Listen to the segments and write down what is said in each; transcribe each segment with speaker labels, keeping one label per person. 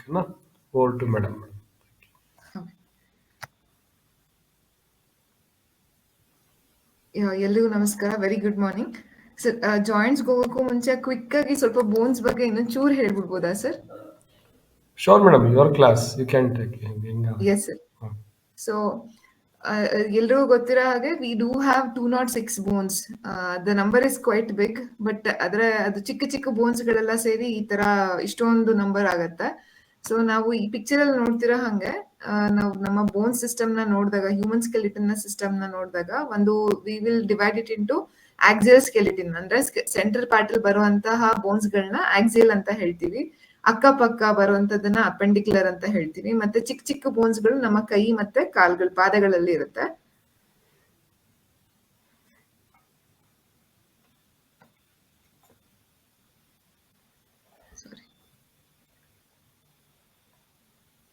Speaker 1: है ना. Over to madam.
Speaker 2: ಎಲ್ರಿಗೂ ನಮಸ್ಕಾರ. Very good morning sir. Joints ಹೋಗೋಕ್ಕೂ ಮುಂಚೆ ಕ್ವಿಕ್ ಆಗಿ ಸ್ವಲ್ಪ ಬೋನ್ಸ್ ಬಗ್ಗೆ ಇನ್ನೊಂದು ಚೂರು ಹೇಳ್ಬಿಡ್ಬೋದಾ ಸರ್?
Speaker 1: Sure madam, your class you can take.
Speaker 2: Yes sir. So ಎಲ್ರಿಗೂ ಗೊತ್ತಿರೋ ಹಾಗೆ we do have 206 bones. The number is quite big, but ಅದು ಚಿಕ್ಕ ಚಿಕ್ಕ ಬೋನ್ಸ್ಗಳೆಲ್ಲ ಸೇರಿ ಈ ತರ ಇಷ್ಟೊಂದು ನಂಬರ್ ಆಗತ್ತೆ. ಸೊ ನಾವು ಈ ಪಿಕ್ಚರ್ ಅಲ್ಲಿ ನೋಡ್ತಿರೋ ಹಂಗೆ ನಾವು ನಮ್ಮ ಬೋನ್ ಸಿಸ್ಟಮ್ ನ ನೋಡಿದಾಗ, ಹ್ಯೂಮನ್ ಸ್ಕೆಲಿಟನ್ ಸಿಸ್ಟಮ್ ನ ನೋಡಿದಾಗ, ಒಂದು we will divide it into axial skeleton, ಅಂದ್ರೆ ಸೆಂಟ್ರಲ್ ಪಾರ್ಟ್ ಅಲ್ಲಿ ಬರುವಂತಹ ಬೋನ್ಸ್ ಗಳನ್ನ ಆಕ್ಸಿಯಲ್ ಅಂತ ಹೇಳ್ತೀವಿ. ಅಕ್ಕಪಕ್ಕ ಬರುವಂತದನ್ನ ಅಪೆಂಡಿಕ್ಯುಲರ್ ಅಂತ ಹೇಳ್ತೀವಿ. ಮತ್ತೆ ಚಿಕ್ಕ ಚಿಕ್ಕ ಬೋನ್ಸ್ ಗಳು ನಮ್ಮ ಕೈ ಮತ್ತೆ ಕಾಲ್ಗಳು, ಪಾದಗಳಲ್ಲಿ ಇರುತ್ತೆ.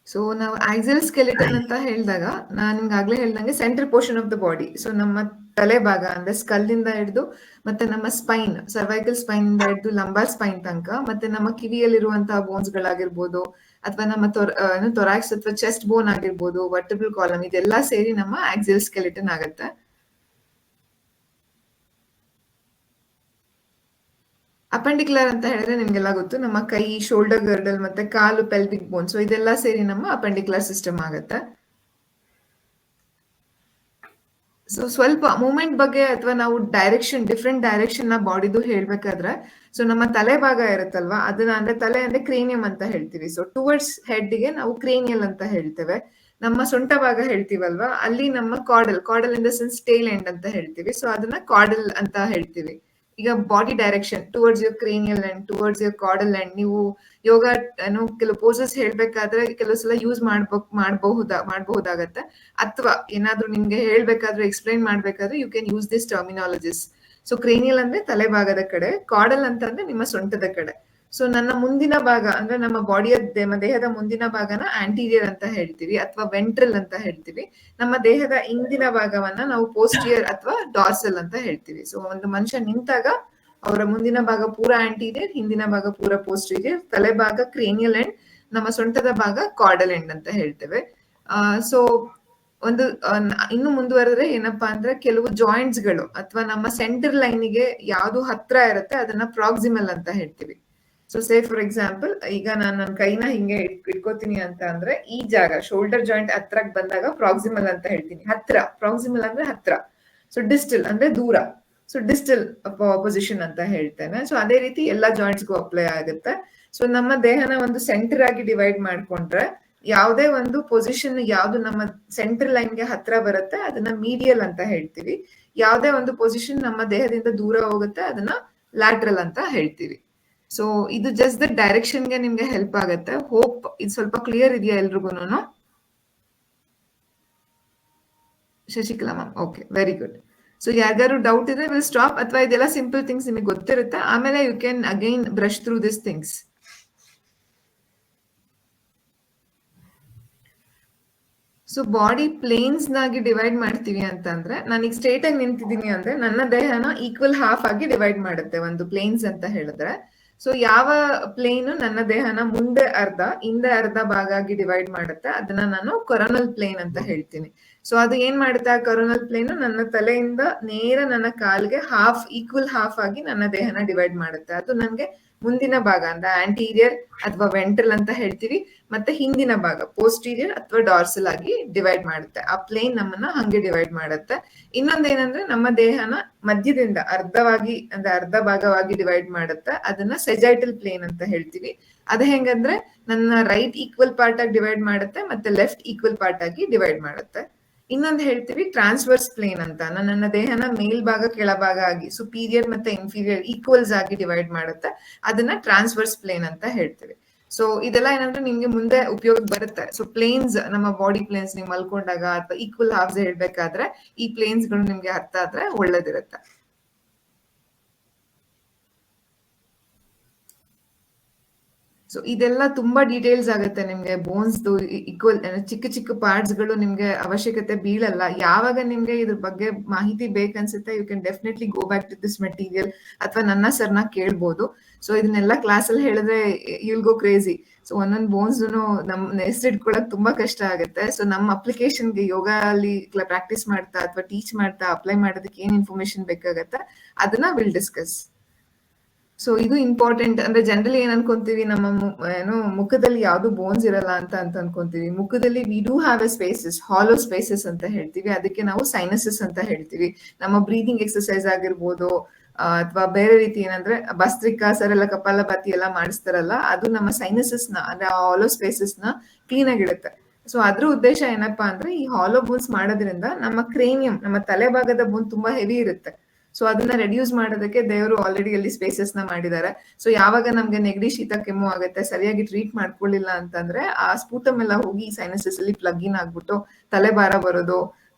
Speaker 2: ಸೊ ನಾವು ಆಕ್ಸಿಯಲ್ ಸ್ಕೆಲಿಟನ್ ಅಂತ ಹೇಳಿದಾಗ, ನಾನು ನಿಮ್ಗೆ ಆಗ್ಲೇ ಹೇಳ್ದಂಗೆ central portion of the body. So ನಮ್ಮ ತಲೆ ಭಾಗ ಅಂದ್ರೆ ಸ್ಕಲ್ ಇಂದ ಹಿಡಿದು, ಮತ್ತೆ ನಮ್ಮ ಸ್ಪೈನ್, ಸರ್ವೈಕಲ್ ಸ್ಪೈನ್ ಇಂದ ಹಿಡಿದು ಲಂಬಾರ್ ಸ್ಪೈನ್ ತನಕ, ಮತ್ತೆ ನಮ್ಮ ಕಿವಿಯಲ್ಲಿರುವಂತಹ ಬೋನ್ಸ್ ಗಳಾಗಿರ್ಬೋದು, ಅಥವಾ ನಮ್ಮ ತೊರಾಕ್ಸ್ ಅಥವಾ ಚೆಸ್ಟ್ ಬೋನ್ ಆಗಿರ್ಬೋದು, ವರ್ಟಿಬ್ರಲ್ ಕಾಲಮ್, ಇದೆಲ್ಲ ಸೇರಿ ನಮ್ಮ ಆಕ್ಸಿಯಲ್ ಸ್ಕೆಲಿಟನ್ ಆಗುತ್ತೆ. ಅಪೆಂಡಿಕ್ಯುಲರ್ ಅಂತ ಹೇಳಿದ್ರೆ ನಿಮ್ಗೆಲ್ಲ ಗೊತ್ತು, ನಮ್ಮ ಕೈ, ಶೋಲ್ಡರ್ ಗರ್ಡಲ್ ಮತ್ತೆ ಕಾಲು, ಪೆಲ್ವಿಕ್ ಬೋನ್. ಸೊ ಇದೆಲ್ಲ ಸೇರಿ ನಮ್ಮ ಅಪೆಂಡಿಕ್ಯುಲರ್ ಸಿಸ್ಟಮ್ ಆಗುತ್ತೆ. ಸೊ ಸ್ವಲ್ಪ ಮೂವ್ಮೆಂಟ್ ಬಗ್ಗೆ ಅಥವಾ ನಾವು ಡಿಫ್ರೆಂಟ್ ಡೈರೆಕ್ಷನ್ ನ ಬಾಡಿದು ಹೇಳ್ಬೇಕಾದ್ರೆ, ಸೊ ನಮ್ಮ ತಲೆ ಭಾಗ ಇರುತ್ತಲ್ವಾ, ಅದನ್ನ ಅಂದ್ರೆ ತಲೆ ಅಂದ್ರೆ ಕ್ರೇನಿಯಂ ಅಂತ ಹೇಳ್ತೀವಿ. ಸೊ ಟುವರ್ಡ್ಸ್ ಹೆಡ್ ಗೆ ನಾವು ಕ್ರೇನಿಯಲ್ ಅಂತ ಹೇಳ್ತೇವೆ. ನಮ್ಮ ಸೊಂಟ ಭಾಗ ಹೇಳ್ತೀವಲ್ವಾ, ಅಲ್ಲಿ ನಮ್ಮ caudal in the sense tail end ಅಂತ ಹೇಳ್ತೀವಿ. ಸೊ ಅದನ್ನ ಕಾಡಲ್ ಅಂತ ಹೇಳ್ತೀವಿ. ಈಗ body direction towards your cranial end, towards your caudal end. ನೀವು ಯೋಗ ಕೆಲವು ಪೋಸಸ್ ಹೇಳ್ಬೇಕಾದ್ರೆ ಕೆಲವು ಸಲ ಯೂಸ್ ಮಾಡಬಹುದಾಗತ್ತೆ, ಅಥವಾ ಏನಾದ್ರೂ ನಿಮ್ಗೆ ಹೇಳ್ಬೇಕಾದ್ರೆ, ಎಕ್ಸ್ಪ್ಲೈನ್ ಮಾಡ್ಬೇಕಾದ್ರೆ you can use this terminologies. So cranial ಅಂದ್ರೆ ತಲೆಭಾಗದ ಕಡೆ, ಕಾಡಲ್ ಅಂತ ಅಂದ್ರೆ ನಿಮ್ಮ ಸೊಂಟದ ಕಡೆ. ಸೊ ನನ್ನ ಮುಂದಿನ ಭಾಗ ಅಂದ್ರೆ ನಮ್ಮ ದೇಹದ ಮುಂದಿನ ಭಾಗನ ಆಂಟೀರಿಯರ್ ಅಂತ ಹೇಳ್ತೀವಿ, ಅಥವಾ ವೆಂಟ್ರಲ್ ಅಂತ ಹೇಳ್ತೀವಿ. ನಮ್ಮ ದೇಹದ ಹಿಂದಿನ ಭಾಗವನ್ನ ನಾವು ಪೋಸ್ಟಿಯರ್ ಅಥವಾ ಡಾರ್ಸಲ್ ಅಂತ ಹೇಳ್ತೀವಿ. ಸೊ ಒಂದು ಮನುಷ್ಯ ನಿಂತಾಗ ಅವರ ಮುಂದಿನ ಭಾಗ ಪೂರಾ ಆಂಟೀರಿಯರ್, ಹಿಂದಿನ ಭಾಗ ಪೂರಾ ಪೋಸ್ಟೀರಿಯರ್, ತಲೆ ಭಾಗ ಕ್ರೇನಿಯಲ್ ಎಂಡ್, ನಮ್ಮ ಸೊಂಟದ ಭಾಗ ಕಾಡಲ್ ಎಂಡ್ ಅಂತ ಹೇಳ್ತೇವೆ. ಸೊ ಒಂದು ಇನ್ನು ಮುಂದುವರೆದ್ರೆ ಏನಪ್ಪಾ ಅಂದ್ರೆ, ಕೆಲವು ಜಾಯಿಂಟ್ಸ್ ಗಳು ಅಥವಾ ನಮ್ಮ ಸೆಂಟರ್ ಲೈನ್ಗೆ ಯಾವ್ದು ಹತ್ರ ಇರುತ್ತೆ ಅದನ್ನ ಪ್ರಾಕ್ಸಿಮಲ್ ಅಂತ ಹೇಳ್ತೀವಿ. ಸೊ ಸೇ ಫಾರ್ ಎಕ್ಸಾಂಪಲ್, ಈಗ ನಾನು ನನ್ನ ಕೈನ ಹಿಂಗೆ ಇಟ್ಕೋತೀನಿ ಅಂತ ಅಂದ್ರೆ, ಈ ಜಾಗ ಶೋಲ್ಡರ್ ಜಾಯಿಂಟ್ ಹತ್ರಕ್ ಬಂದಾಗ ಪ್ರಾಕ್ಸಿಮಲ್ ಅಂತ ಹೇಳ್ತೀನಿ. ಹತ್ರ, ಪ್ರಾಕ್ಸಿಮಲ್ ಅಂದ್ರೆ ಹತ್ರ. ಸೊ ಡಿಸ್ಟಲ್ ಅಂದ್ರೆ ದೂರ. ಸೊ ಡಿಸ್ಟಲ್ ಪೊಸಿಷನ್ ಅಂತ ಹೇಳ್ತೇನೆ. ಸೊ ಅದೇ ರೀತಿ ಎಲ್ಲಾ ಜಾಯಿಂಟ್ಸ್ಗೂ ಅಪ್ಲೈ ಆಗುತ್ತೆ. ಸೊ ನಮ್ಮ ದೇಹನ ಒಂದು ಸೆಂಟರ್ ಆಗಿ ಡಿವೈಡ್ ಮಾಡ್ಕೊಂಡ್ರೆ, ಯಾವುದೇ ಒಂದು ಪೊಸಿಷನ್ ಯಾವ್ದು ನಮ್ಮ ಸೆಂಟ್ರಲ್ ಲೈನ್ಗೆ ಹತ್ರ ಬರುತ್ತೆ ಅದನ್ನ ಮೀಡಿಯಲ್ ಅಂತ ಹೇಳ್ತೀವಿ. ಯಾವುದೇ ಒಂದು ಪೊಸಿಷನ್ ನಮ್ಮ ದೇಹದಿಂದ ದೂರ ಹೋಗುತ್ತೆ ಅದನ್ನ ಲ್ಯಾಟ್ರಲ್ ಅಂತ ಹೇಳ್ತೀವಿ. ಸೊ ಇದು ಜಸ್ಟ್ ದ ಡೈರೆಕ್ಷನ್ಗೆ ನಿಮ್ಗೆ ಹೆಲ್ಪ್ ಆಗುತ್ತೆ. ಹೋಪ್ ಇದು ಸ್ವಲ್ಪ ಕ್ಲಿಯರ್ ಇದೆಯಾ ಎಲ್ರಿಗೂನು? Shashikala ma'am, okay, very good. So ಯಾರಿಗಾರು ಡೌಟ್ ಇದೆ ವಿಲ್ ಸ್ಟಾಪ್, ಅಥವಾ ಇದೆಲ್ಲ ಸಿಂಪಲ್ ಥಿಂಗ್ಸ್ ನಿಮಗೆ ಗೊತ್ತಿರುತ್ತೆ. ಆಮೇಲೆ you can again brush through this things. So body planes ನಾಗಿ ಡಿವೈಡ್ ಮಾಡ್ತೀವಿ ಅಂತ ಅಂದ್ರೆ, ನಾನೀಗ ಸ್ಟ್ರೇಟ್ ಆಗಿ ನಿಂತಿದ್ದೀನಿ ಅಂದ್ರೆ ನನ್ನ ದೇಹನ ಈಕ್ವಲ್ ಹಾಫ್ ಆಗಿ ಡಿವೈಡ್ ಮಾಡುತ್ತೆ ಒಂದು ಪ್ಲೇನ್ಸ್ ಅಂತ ಹೇಳಿದ್ರೆ. ಸೊ ಯಾವ ಪ್ಲೇನ್ ನನ್ನ ದೇಹನ ಮುಂದೆ ಅರ್ಧ, ಹಿಂದೆ ಅರ್ಧ ಭಾಗ ಆಗಿ ಡಿವೈಡ್ ಮಾಡುತ್ತೆ ಅದನ್ನ ನಾನು ಕೊರೋನಲ್ ಪ್ಲೇನ್ ಅಂತ ಹೇಳ್ತೀನಿ. ಸೊ ಅದು ಏನ್ ಮಾಡುತ್ತೆ, ಆ ಕೊರೋನಲ್ ಪ್ಲೇನ್ ನನ್ನ ತಲೆಯಿಂದ ನೇರ ನನ್ನ ಕಾಲ್ಗೆ ಈಕ್ವಲ್ ಹಾಫ್ ಆಗಿ ನನ್ನ ದೇಹನ ಡಿವೈಡ್ ಮಾಡುತ್ತೆ. ಅದು ನನ್ಗೆ ಮುಂದಿನ ಭಾಗ ಅಂದ್ರೆ ಆಂಟೀರಿಯರ್ ಅಥವಾ ವೆಂಟ್ರಲ್ ಅಂತ ಹೇಳ್ತೀವಿ, ಮತ್ತೆ ಹಿಂದಿನ ಭಾಗ ಪೋಸ್ಟೀರಿಯರ್ ಅಥವಾ ಡಾರ್ಸಲ್ ಆಗಿ ಡಿವೈಡ್ ಮಾಡುತ್ತೆ. ಆ ಪ್ಲೇನ್ ನಮ್ಮನ್ನ ಹಂಗೆ ಡಿವೈಡ್ ಮಾಡುತ್ತೆ. ಇನ್ನೊಂದೇನಂದ್ರೆ, ನಮ್ಮ ದೇಹನ ಮಧ್ಯದಿಂದ ಅರ್ಧವಾಗಿ ಅಂದ್ರೆ ಅರ್ಧ ಭಾಗವಾಗಿ ಡಿವೈಡ್ ಮಾಡುತ್ತೆ. ಅದನ್ನ ಸೆಜೈಟಲ್ ಪ್ಲೇನ್ ಅಂತ ಹೇಳ್ತೀವಿ. ಅದು ಹೆಂಗಂದ್ರೆ, ನನ್ನ ರೈಟ್ ಈಕ್ವಲ್ ಪಾರ್ಟ್ ಆಗಿ ಡಿವೈಡ್ ಮಾಡುತ್ತೆ, ಮತ್ತೆ ಲೆಫ್ಟ್ ಈಕ್ವಲ್ ಪಾರ್ಟ್ ಆಗಿ ಡಿವೈಡ್ ಮಾಡುತ್ತೆ. ಇನ್ನೊಂದು ಹೇಳ್ತೀವಿ ಟ್ರಾನ್ಸ್ವರ್ಸ್ ಪ್ಲೇನ್ ಅಂತ. ನನ್ನ ದೇಹನ ಮೇಲ್ಭಾಗ ಕೆಳಭಾಗ ಆಗಿ, ಸುಪೀರಿಯರ್ ಮತ್ತೆ ಇನ್ಫೀರಿಯರ್ ಈಕ್ವಲ್ಸ್ ಆಗಿ ಡಿವೈಡ್ ಮಾಡುತ್ತೆ. ಅದನ್ನ ಟ್ರಾನ್ಸ್ವರ್ಸ್ ಪ್ಲೇನ್ ಅಂತ ಹೇಳ್ತೀವಿ. ಸೊ ಇದೆಲ್ಲ ಏನಂದ್ರೆ ನಿಮ್ಗೆ ಮುಂದೆ ಉಪಯೋಗ ಬರುತ್ತೆ. ಸೊ ಪ್ಲೇನ್ಸ್, ನಮ್ಮ ಬಾಡಿ ಪ್ಲೇನ್ಸ್ ನೀವು ಮಲ್ಕೊಂಡಾಗ ಅಥವಾ ಈಕ್ವಲ್ ಹಾಫ್ಸ್ ಹೇಳ್ಬೇಕಾದ್ರೆ ಈ ಪ್ಲೇನ್ಸ್ ಗಳು ನಿಮ್ಗೆ ಅರ್ಥ ಆದ್ರೆ ಒಳ್ಳೇದಿರುತ್ತೆ. ಸೊ ಇದೆಲ್ಲ ತುಂಬಾ ಡೀಟೇಲ್ಸ್ ಆಗುತ್ತೆ ನಿಮ್ಗೆ. ಬೋನ್ಸ್ದು ಈಕ್ವಲ್ ಚಿಕ್ಕ ಚಿಕ್ಕ ಪಾರ್ಟ್ಸ್ ಗಳು ನಿಮ್ಗೆ ಅವಶ್ಯಕತೆ ಬೀಳಲ್ಲ. ಯಾವಾಗ ನಿಮ್ಗೆ ಇದ್ರ ಬಗ್ಗೆ ಮಾಹಿತಿ ಬೇಕನ್ಸುತ್ತೆ, you can definitely go back to this material ಅಥವಾ ನನ್ನ ಸರ್ನ ಕೇಳ್ಬೋದು. ಸೊ ಇದನ್ನೆಲ್ಲ ಕ್ಲಾಸಲ್ಲಿ ಹೇಳಿದ್ರೆ ಯುಲ್ ಗೋ ಕ್ರೇಜಿ. ಸೊ ಒಂದೊಂದು ಬೋನ್ಸ್ ನಮ್ ಹೆಸರಿಟ್ಕೊಳಕ್ ತುಂಬಾ ಕಷ್ಟ ಆಗುತ್ತೆ. ಸೊ ನಮ್ಮ ಅಪ್ಲಿಕೇಶನ್ಗೆ ಯೋಗ ಅಲ್ಲಿ ಪ್ರಾಕ್ಟೀಸ್ ಮಾಡ್ತಾ ಅಥವಾ ಟೀಚ್ ಮಾಡ್ತಾ ಅಪ್ಲೈ ಮಾಡೋದಕ್ಕೆ ಏನ್ ಇನ್ಫಾರ್ಮೇಶನ್ ಬೇಕಾಗತ್ತೆ ಅದನ್ನ ವಿಲ್ ಡಿಸ್ಕಸ್. ಸೊ ಇದು ಇಂಪಾರ್ಟೆಂಟ್. ಅಂದ್ರೆ ಜನರಲಿ ಏನ್ ಅನ್ಕೊಂತೀವಿ, ನಮ್ಮ ಮುಖದಲ್ಲಿ ಯಾವ್ದು ಬೋನ್ಸ್ ಇರಲ್ಲ ಅಂತ ಅನ್ಕೊಂತೀವಿ. ಮುಖದಲ್ಲಿ we do have a spaces, hollow spaces ಅಂತ ಹೇಳ್ತೀವಿ. ಅದಕ್ಕೆ ನಾವು ಸೈನಸಸ್ ಅಂತ ಹೇಳ್ತೀವಿ. ನಮ್ಮ ಬ್ರೀದಿಂಗ್ ಎಕ್ಸರ್ಸೈಸ್ ಆಗಿರ್ಬೋದು ಅಥವಾ ಬೇರೆ ರೀತಿ ಏನಂದ್ರೆ ಭಸ್ತ್ರಿಕಾ ಎಲ್ಲ ಕಪಾಲಭಾತಿ ಎಲ್ಲ ಮಾಡಿಸ್ತಾರಲ್ಲ, ಅದು ನಮ್ಮ ಸೈನಸಸ್ ನ ಅಂದ್ರೆ ಆ ಹಾಲೋ ಸ್ಪೇಸಸ್ ನ ಕ್ಲೀನ್ ಆಗಿಡುತ್ತೆ. ಸೊ ಅದ್ರ ಉದ್ದೇಶ ಏನಪ್ಪಾ ಅಂದ್ರೆ ಈ ಹಾಲೋ ಬೋನ್ಸ್ ಮಾಡೋದ್ರಿಂದ ನಮ್ಮ ಕ್ರೇನಿಯಂ, ನಮ್ಮ ತಲೆ ಭಾಗದ ಬೋನ್ ತುಂಬಾ ಹೆವಿ ಇರುತ್ತೆ. ಸೊ ಅದನ್ನ ರೆಡ್ಯೂಸ್ ಮಾಡೋದಕ್ಕೆ ದೇವರು ಆಲ್ರೆಡಿ ಅಲ್ಲಿ ಸ್ಪೇಸಸ್ ನ ಮಾಡಿದ್ದಾರೆ. ಸೊ ಯಾವಾಗ ನಮ್ಗೆ ನೆಗಡಿ, ಶೀತ, ಕೆಮ್ಮು ಆಗುತ್ತೆ, ಸರಿಯಾಗಿ ಟ್ರೀಟ್ ಮಾಡ್ಕೊಳ್ಳಿಲ್ಲ ಅಂತಂದ್ರೆ ಆ ಸ್ಫೂಟಮ್ ಎಲ್ಲ ಹೋಗಿ ಸೈನಸಸ್ ಅಲ್ಲಿ ಪ್ಲಗ್ ಇನ್ ಆಗ್ಬಿಟ್ಟು ತಲೆ ಭಾರ ಬರೋದು,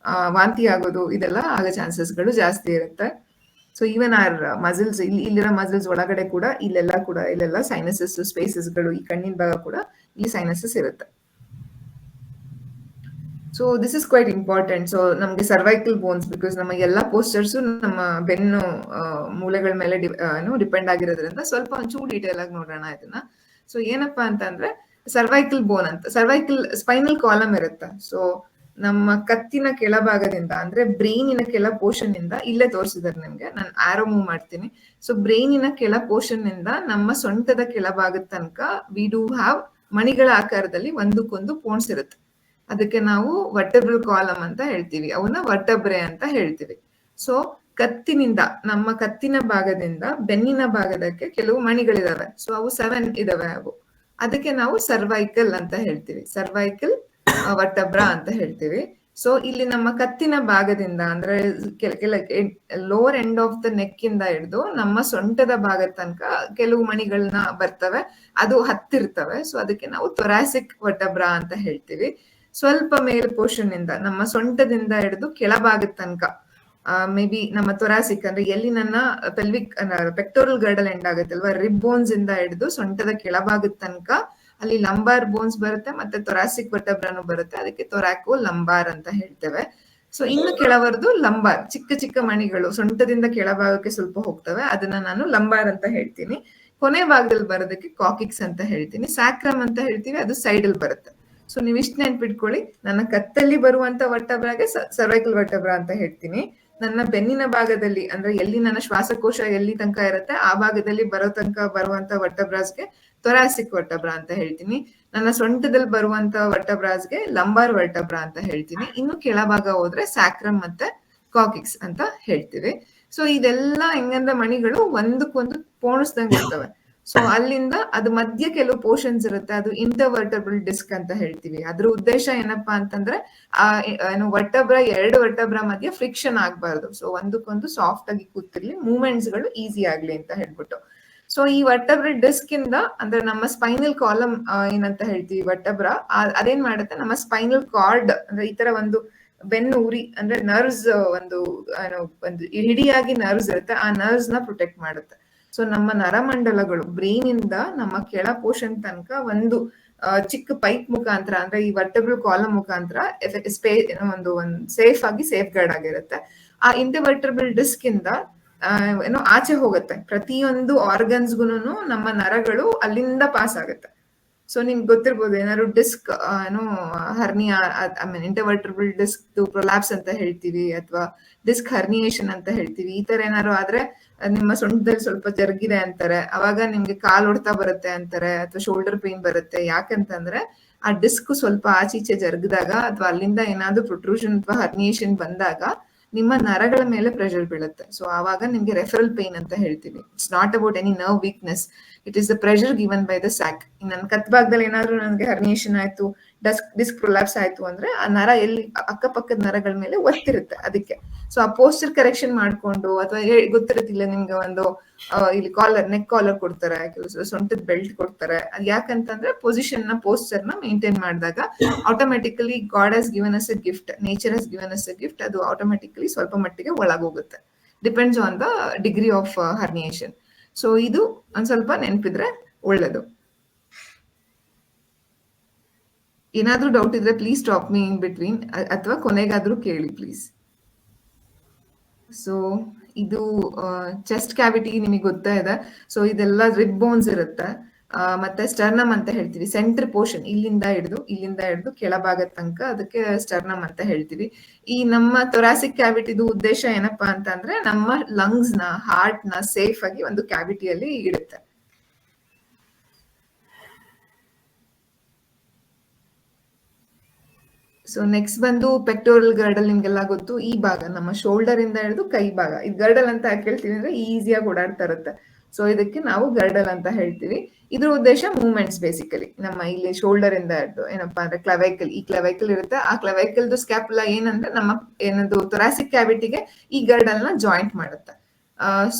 Speaker 2: ವಾಂತಿ ಆಗೋದು, ಇದೆಲ್ಲ ಆಗೋ ಚಾನ್ಸಸ್ಗಳು ಜಾಸ್ತಿ ಇರುತ್ತೆ. ಸೊ ಈವನ್ ಆರ್ ಮಸಲ್ಸ್, ಇಲ್ಲಿರೋ ಮಸಲ್ಸ್ ಒಳಗಡೆ ಕೂಡ ಇಲ್ಲೆಲ್ಲ ಸೈನಸಸ್ ಸ್ಪೇಸಸ್ಗಳು, ಈ ಕಣ್ಣಿನ ಭಾಗ ಕೂಡ ಈ ಸೈನಸಸ್ ಇರುತ್ತೆ. So this is quite important. So ನಮ್ಗೆ ಸರ್ವೈಕಲ್ ಬೋನ್ಸ್, ಬಿಕಾಸ್ ನಮ್ಮ ಎಲ್ಲಾ ಪೋಸ್ಟರ್ಸ್ ನಮ್ಮ ಬೆನ್ನು ಮೂಲೆಗಳ ಮೇಲೆ ಡಿಪೆಂಡ್ ಆಗಿರೋದ್ರಿಂದ ಸ್ವಲ್ಪ ಒಂಚೂರು ಡೀಟೇಲ್ ಆಗಿ ನೋಡೋಣ ಇದನ್ನ. ಸೊ ಏನಪ್ಪಾ ಅಂತಂದ್ರೆ ಸರ್ವೈಕಲ್ ಬೋನ್ ಅಂತ, ಸರ್ವೈಕಲ್ ಸ್ಪೈನಲ್ ಕಾಲಮ್ ಇರುತ್ತೆ. ಸೊ ನಮ್ಮ ಕತ್ತಿನ ಕೆಳಭಾಗದಿಂದ ಅಂದ್ರೆ ಬ್ರೈನಿನ ಕೆಳ ಪೋರ್ಷನ್ ಇಂದ, ಇಲ್ಲೇ ತೋರಿಸಿದಾರೆ ನಿಮ್ಗೆ, ನಾನು ಆರೋ ಮೂವ್ ಮಾಡ್ತೀನಿ. ಸೊ ಬ್ರೈನಿನ ಕೆಳ ಪೋರ್ಷನ್ ಇಂದ ನಮ್ಮ ಸೊಂಟದ ಕೆಳಭಾಗದ ತನಕ ವಿ ಡೂ ಹ್ಯಾವ್ ಮಣಿಗಳ ಆಕಾರದಲ್ಲಿ ಒಂದಕ್ಕೊಂದು ಪೋನ್ಸ್ ಇರುತ್ತೆ. ಅದಕ್ಕೆ ನಾವು ವರ್ಟೆಬ್ರಲ್ ಕಾಲಮ್ ಅಂತ ಹೇಳ್ತೀವಿ, ಅವನ್ನ ವರ್ಟಬ್ರೆ ಅಂತ ಹೇಳ್ತೀವಿ. ಸೊ ಕತ್ತಿನಿಂದ, ನಮ್ಮ ಕತ್ತಿನ ಭಾಗದಿಂದ ಬೆನ್ನಿನ ಭಾಗದಕ್ಕೆ ಕೆಲವು ಮಣಿಗಳಿದಾವೆ. ಸೊ ಅವು 7 ಇದಾವೆ ಅವು. ಅದಕ್ಕೆ ನಾವು ಸರ್ವೈಕಲ್ ಅಂತ ಹೇಳ್ತೀವಿ, ಸರ್ವೈಕಲ್ ವರ್ಟಬ್ರಾ ಅಂತ ಹೇಳ್ತೀವಿ. ಸೊ ಇಲ್ಲಿ ನಮ್ಮ ಕತ್ತಿನ ಭಾಗದಿಂದ ಅಂದ್ರೆ lower end of the neck ಇಂದ ಹಿಡಿದು ನಮ್ಮ ಸೊಂಟದ ಭಾಗದ ತನಕ ಕೆಲವು ಮಣಿಗಳನ್ನ ಬರ್ತವೆ, ಅದು ಹತ್ತಿರ್ತವೆ. ಸೊ ಅದಕ್ಕೆ ನಾವು ಥೊರಾಸಿಕ್ ವರ್ಟಬ್ರಾ ಅಂತ ಹೇಳ್ತೀವಿ. ಸ್ವಲ್ಪ ಮೇಲ್ ಪೋರ್ಷನ್ ಇಂದ, ನಮ್ಮ ಸೊಂಟದಿಂದ ಹಿಡಿದು ಕೆಳಭಾಗದ ತನಕ, ಮೇ ಬಿ ನಮ್ಮ ಥೊರಾಸಿಕ್ ಅಂದ್ರೆ ಎಲ್ಲಿ ನನ್ನ ಪೆಲ್ವಿಕ್ ಪೆಕ್ಟೋರಲ್ ಗರ್ಡಲ್ ಎಂಡ್ ಆಗುತ್ತಲ್ವಾ, ರಿಬ್ ಬೋನ್ಸ್ ಇಂದ ಹಿಡಿದು ಸೊಂಟದ ಕೆಳಭಾಗದ ತನಕ ಅಲ್ಲಿ ಲಂಬಾರ್ ಬೋನ್ಸ್ ಬರುತ್ತೆ, ಮತ್ತೆ ಥೊರಾಸಿಕ್ ವರ್ಟಬ್ರಾನು ಬರುತ್ತೆ. ಅದಕ್ಕೆ ಥೊರಾಕೋ ಲಂಬಾರ್ ಅಂತ ಹೇಳ್ತೇವೆ. ಸೊ ಇನ್ನು ಕೆಳವರೆದು ಲಂಬಾರ್, ಚಿಕ್ಕ ಚಿಕ್ಕ ಮಣಿಗಳು ಸೊಂಟದಿಂದ ಕೆಳಭಾಗಕ್ಕೆ ಸ್ವಲ್ಪ ಹೋಗ್ತವೆ, ಅದನ್ನ ನಾನು ಲಂಬಾರ್ ಅಂತ ಹೇಳ್ತೀನಿ. ಕೊನೆ ಭಾಗದಲ್ಲಿ ಬರೋದಕ್ಕೆ ಕಾಕಿಕ್ಸ್ ಅಂತ ಹೇಳ್ತೀನಿ. ಸ್ಯಾಕ್ರಮ್ ಅಂತ ಹೇಳ್ತೀವಿ, ಅದು ಸೈಡಲ್ ಬರುತ್ತೆ. ಸೊ ನೀವು ಇಷ್ಟ ನೆನ್ಪಿಟ್ಕೊಳ್ಳಿ, ನನ್ನ ಕತ್ತಲ್ಲಿ ಬರುವಂತ ವರ್ಟಬ್ರಾಗೆ ಸರ್ವೈಕಲ್ ವರ್ಟಬ್ರಾ ಅಂತ ಹೇಳ್ತೀನಿ. ನನ್ನ ಬೆನ್ನಿನ ಭಾಗದಲ್ಲಿ ಅಂದ್ರೆ ಎಲ್ಲಿ ನನ್ನ ಶ್ವಾಸಕೋಶ ಎಲ್ಲಿ ತನಕ ಇರುತ್ತೆ ಆ ಭಾಗದಲ್ಲಿ ಬರುವಂತ ವರ್ಟಬ್ರಾಸ್ಗೆ ಥೊರಾಸಿಕ್ ವರ್ಟಬ್ರಾ ಅಂತ ಹೇಳ್ತೀನಿ. ನನ್ನ ಸೊಂಟದಲ್ಲಿ ಬರುವಂತ ವರ್ಟಬ್ರಾಸ್ಗೆ ಲಂಬಾರ್ ವರ್ಟಬ್ರಾ ಅಂತ ಹೇಳ್ತೀನಿ. ಇನ್ನು ಕೆಳಭಾಗ ಹೋದ್ರೆ ಸ್ಯಾಕ್ರಮ್ ಮತ್ತೆ ಕಾಕಿಕ್ಸ್ ಅಂತ ಹೇಳ್ತೀವಿ. ಸೊ ಇದೆಲ್ಲ ಹೆಂಗಂದ್ರೆ ಮಣಿಗಳು ಒಂದಕ್ಕೊಂದು ಪೋಣಿಸ್ದಂಗೆ ಇರ್ತವೆ. ಸೊ ಅಲ್ಲಿಂದ ಅದು ಮಧ್ಯ ಕೆಲವು ಪೋರ್ಷನ್ಸ್ ಇರುತ್ತೆ, ಅದು ಇಂಟರ್ವರ್ಟಬ್ರಲ್ ಡಿಸ್ಕ್ ಅಂತ ಹೇಳ್ತೀವಿ. ಅದ್ರ ಉದ್ದೇಶ ಏನಪ್ಪಾ ಅಂತಂದ್ರೆ ವರ್ಟಬ್ರಾ, 2 ವರ್ಟಬ್ರಾ ಮಧ್ಯ ಫ್ರಿಕ್ಷನ್ ಆಗ್ಬಾರ್ದು. ಸೊ ಒಂದಕ್ಕೊಂದು ಸಾಫ್ಟ್ ಆಗಿ ಕೂತಿರ್ಲಿ, ಮೂವ್ಮೆಂಟ್ಸ್ ಗಳು ಈಸಿ ಆಗ್ಲಿ ಅಂತ ಹೇಳ್ಬಿಟ್ಟು. ಸೊ ಈ ವರ್ಟಬ್ರಲ್ ಡಿಸ್ಕ್ ಇಂದ ಅಂದ್ರೆ ನಮ್ಮ ಸ್ಪೈನಲ್ ಕಾಲಮ್ ಏನಂತ ಹೇಳ್ತೀವಿ ವರ್ಟಬ್ರಾ, ಅದೇನ್ ಮಾಡುತ್ತೆ, ನಮ್ಮ ಸ್ಪೈನಲ್ ಕಾರ್ಡ್ ಅಂದ್ರೆ ಈ ತರ ಒಂದು ಬೆನ್ನು ಉರಿ ಅಂದ್ರೆ ನರ್ವ್ಸ್, ಒಂದು ಹಿಡಿಯಾಗಿ ನರ್ವ್ಸ್ ಇರುತ್ತೆ, ಆ ನರ್ವ್ಸ್ ನ ಪ್ರೊಟೆಕ್ಟ್ ಮಾಡುತ್ತೆ. ಸೊ ನಮ್ಮ ನರಮಂಡಲಗಳು ಬ್ರೈನ್ ಇಂದ ನಮ್ಮ ಕೆಳ ಪೋರ್ಷನ್ ತನಕ ಒಂದು ಚಿಕ್ಕ ಪೈಪ್ ಮುಖಾಂತರ ಅಂದ್ರೆ ಈ ವರ್ಟಬ್ರಲ್ ಕಾಲಮ್ ಮುಖಾಂತರ ಒಂದು ಸೇಫ್ ಆಗಿ ಸೇಫ್ ಗಾರ್ಡ್ ಆಗಿರುತ್ತೆ. ಆ ಇಂಟರ್ವರ್ಟಬ್ರಲ್ ಡಿಸ್ಕ್ ಇಂದ ಆಚೆ ಹೋಗುತ್ತೆ. ಪ್ರತಿಯೊಂದು ಆರ್ಗನ್ಸ್ಗುನು ನಮ್ಮ ನರಗಳು ಅಲ್ಲಿಂದ ಪಾಸ್ ಆಗುತ್ತೆ. ಸೊ ನಿಮ್ಗೆ ಗೊತ್ತಿರ್ಬೋದು, ಏನಾದ್ರು disc hernia, I mean intervertebral disc prolapse ಅಂತ ಹೇಳ್ತೀವಿ, ಅಥವಾ ಡಿಸ್ಕ್ ಹರ್ನಿಯೇಷನ್ ಅಂತ ಹೇಳ್ತೀವಿ. ಈ ತರ ಏನಾದ್ರು ಆದ್ರೆ ನಿಮ್ಮ ಸೊಂಟದಲ್ಲಿ ಸ್ವಲ್ಪ ಜರುಗಿದೆ ಅಂತಾರೆ, ಅವಾಗ ನಿಮ್ಗೆ ಕಾಲ್ ಹೊಡ್ತಾ ಬರುತ್ತೆ ಅಂತಾರೆ, ಅಥವಾ ಶೋಲ್ಡರ್ ಪೇನ್ ಬರುತ್ತೆ. ಯಾಕಂತಂದ್ರೆ ಆ ಡಿಸ್ಕ್ ಸ್ವಲ್ಪ ಆಚೀಚೆ ಜರುಗಿದಾಗ ಅಥವಾ ಅಲ್ಲಿಂದ ಏನಾದ್ರು ಪ್ರೊಟ್ರೂಷನ್ ಅಥವಾ ಹರ್ನಿಯೇಷನ್ ಬಂದಾಗ ನಿಮ್ಮ ನರಗಳ ಮೇಲೆ ಪ್ರೆಷರ್ ಬೀಳುತ್ತೆ. ಸೊ ಆವಾಗ ನಿಮ್ಗೆ ರೆಫರಲ್ ಪೇನ್ ಅಂತ ಹೇಳ್ತೀವಿ. It's not about any nerve weakness, it is the pressure given by the sack. ನನ್ನ ಕತ್ ಭಾಗದಲ್ಲಿ ಏನಾದ್ರು ನನಗೆ ಹರ್ನಿಯೇಷನ್ ಆಯ್ತು, ಡಿಸ್ಕ್ ಪ್ರೊಲ್ಯಾಪ್ಸ್ ಆಯ್ತು ಅಂದ್ರೆ ಆ ನರ ಎಲ್ಲಿ ಅಕ್ಕಪಕ್ಕದ ನರಗಳ ಮೇಲೆ ಒತ್ತಿರುತ್ತೆ ಅದಕ್ಕೆ. ಸೊ ಆ ಪೋಸ್ಚರ್ ಕರೆಕ್ಷನ್ ಮಾಡ್ಕೊಂಡು, ಅಥವಾ ಗೊತ್ತಿರುತ್ತಿಲ್ಲ ನಿಮ್ಗೆ ಒಂದು ಇಲ್ಲಿ ಕಾಲರ್, ನೆಕ್ ಕಾಲರ್ ಕೊಡ್ತಾರೆ, ಸೊಂಟದ ಬೆಲ್ಟ್ ಕೊಡ್ತಾರೆ. ಅದ್ ಯಾಕಂತಂದ್ರೆ ಪೊಸಿಷನ್ ನ, ಪೋಸ್ಚರ್ ನ ಮೇಂಟೈನ್ ಮಾಡಿದಾಗ automatically God has given us a gift, nature has given us a gift, ಅದು ಆಟೋಮೆಟಿಕಲಿ ಸ್ವಲ್ಪ ಮಟ್ಟಿಗೆ ಒಳಗೋಗುತ್ತೆ, depends on the degree of herniation. So ಇದು ಒಂದ್ ಸ್ವಲ್ಪ ನೆನಪಿದ್ರೆ ಒಳ್ಳೇದು. ಏನಾದ್ರೂ ಡೌಟ್ ಇದ್ರೆ please stop me in between, ಅಥವಾ ಕೊನೆಗಾದ್ರೂ ಕೇಳಿ ಪ್ಲೀಸ್. ಸೊ ಇದು ಚೆಸ್ಟ್ ಕ್ಯಾವಿಟಿ ನಿಮಗೆ ಗೊತ್ತಾ ಇದೆ. ಸೊ ಇದೆಲ್ಲ ರಿಬ್ ಬೋನ್ಸ್ ಇರುತ್ತೆ. ಮತ್ತೆ ಸ್ಟರ್ನಮ್ ಅಂತ ಹೇಳ್ತೀವಿ. ಸೆಂಟ್ರ್ ಪೋರ್ಷನ್ ಇಲ್ಲಿಂದ ಹಿಡಿದು ಕೆಳಭಾಗದ ತನಕ ಅದಕ್ಕೆ ಸ್ಟರ್ನಮ್ ಅಂತ ಹೇಳ್ತೀವಿ. ಈ ನಮ್ಮ ಥೊರಾಸಿಕ್ ಕ್ಯಾವಿಟಿದು ಉದ್ದೇಶ ಏನಪ್ಪಾ ಅಂತ ಅಂದ್ರೆ ನಮ್ಮ ಲಂಗ್ಸ್ ನ, ಹಾರ್ಟ್ ನ ಸೇಫ್ ಆಗಿ ಒಂದು ಕ್ಯಾವಿಟಿಯಲ್ಲಿ ಇಡುತ್ತೆ. ಸೊ ನೆಕ್ಸ್ಟ್ ಬಂದು ಪೆಕ್ಟೋರಲ್ ಗರ್ಡಲ್. ನಿಮ್ಗೆಲ್ಲ ಗೊತ್ತು, ಈ ಭಾಗ ನಮ್ಮ ಶೋಲ್ಡರ್ ಇಂದ ಹಿಡಿದು ಕೈ ಭಾಗ. ಇದು ಗರ್ಡಲ್ ಅಂತ ಯಾಕೆ ಹೇಳ್ತೀವಿ ಅಂದ್ರೆ ಈಸಿಯಾಗಿ ಓಡಾಡ್ತಾ ಇರುತ್ತೆ. ಸೊ ಇದಕ್ಕೆ ನಾವು ಗರ್ಡಲ್ ಅಂತ ಹೇಳ್ತೀವಿ. ಇದ್ರ ಉದ್ದೇಶ ಮೂವ್ಮೆಂಟ್ಸ್ ಬೇಸಿಕಲಿ. ನಮ್ಮ ಇಲ್ಲಿ ಶೋಲ್ಡರ್ ಇಂದ ಹಿಡಿದು ಏನಪ್ಪಾ ಅಂದ್ರೆ ಕ್ಲವೈಕಲ್, ಈ ಕ್ಲವೈಕಲ್ ಇರುತ್ತೆ. ಆ ಕ್ಲವೈಕಲ್ದು ಸ್ಕ್ಯಾಪುಲಾ ಏನಂದ್ರೆ ನಮ್ಮ ಏನದು ಥೊರಾಸಿಕ್ ಕ್ಯಾವಿಟಿಗೆ ಈ ಗರ್ಡಲ್ ನ ಜಾಯಿಂಟ್ ಮಾಡುತ್ತೆ.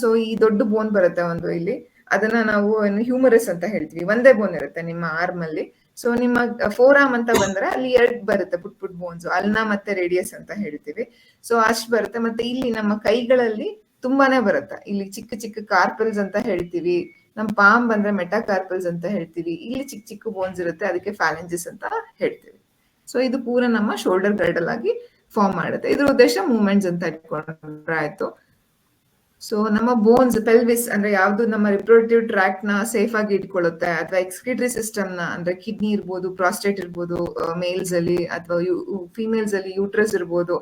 Speaker 2: ಸೊ ಈ ದೊಡ್ಡ ಬೋನ್ ಬರುತ್ತೆ ಒಂದು ಇಲ್ಲಿ, ಅದನ್ನ ನಾವು ಹ್ಯೂಮರಸ್ ಅಂತ ಹೇಳ್ತೀವಿ. ಒಂದೇ ಬೋನ್ ಇರುತ್ತೆ ನಿಮ್ಮ ಆರ್ಮ್ ಅಲ್ಲಿ. ಸೊ ನಿಮ್ಮ ಫೋರ್ ಆರ್ಮ್ ಅಂತ ಬಂದ್ರೆ ಅಲ್ಲಿ 2 ಬರುತ್ತೆ ಪುಟ್ ಬೋನ್ಸ್, ಅಲ್ನಾ ಮತ್ತೆ ರೇಡಿಯಸ್ ಅಂತ ಹೇಳ್ತೀವಿ. ಸೊ ಅಷ್ಟು ಬರುತ್ತೆ. ಮತ್ತೆ ಇಲ್ಲಿ ನಮ್ಮ ಕೈಗಳಲ್ಲಿ ತುಂಬಾನೇ ಬರುತ್ತೆ. ಇಲ್ಲಿ ಚಿಕ್ಕ ಚಿಕ್ಕ ಕಾರ್ಪಲ್ಸ್ ಅಂತ ಹೇಳ್ತೀವಿ. ನಮ್ ಪಾಮ್ ಬಂದ್ರೆ ಮೆಟಾಕಾರ್ಪಲ್ಸ್ ಅಂತ ಹೇಳ್ತೀವಿ. ಇಲ್ಲಿ ಚಿಕ್ಕ ಚಿಕ್ಕ ಬೋನ್ಸ್ ಇರುತ್ತೆ, ಅದಕ್ಕೆ ಫ್ಯಾಲೆಂಜಸ್ ಅಂತ ಹೇಳ್ತೀವಿ. ಸೊ ಇದು ಪೂರ ನಮ್ಮ ಶೋಲ್ಡರ್ ಗರ್ಡಲ್ ಆಗಿ ಫಾರ್ಮ್ ಮಾಡುತ್ತೆ. ಇದ್ರ ಉದ್ದೇಶ ಮೂವ್ಮೆಂಟ್ಸ್ ಅಂತ ಇಟ್ಕೊಂಡ್ರೆ ಆಯ್ತು. ಸೊ ನಮ್ಮ ಬೋನ್ಸ್, ಪೆಲ್ವಿಸ್ ಅಂದ್ರೆ ಯಾವ್ದು ನಮ್ಮ ರಿಪ್ರೊಡಕ್ಟಿವ್ ಟ್ರ್ಯಾಕ್ಟ್ ನ ಸೇಫ್ ಆಗಿ ಇಟ್ಕೊಳ್ಳುತ್ತೆ, ಅಥವಾ ಎಕ್ಸ್ಕ್ರಿಟರಿ ಸಿಸ್ಟಮ್ ನ ಅಂದ್ರೆ ಕಿಡ್ನಿ ಇರ್ಬೋದು, ಪ್ರಾಸ್ಟೇಟ್ ಇರ್ಬೋದು ಮೇಲ್ಸ್ ಅಲ್ಲಿ, ಅಥವಾ ಫಿಮೇಲ್ಸ್ ಅಲ್ಲಿ ಯೂಟ್ರಸ್ ಇರ್ಬೋದು,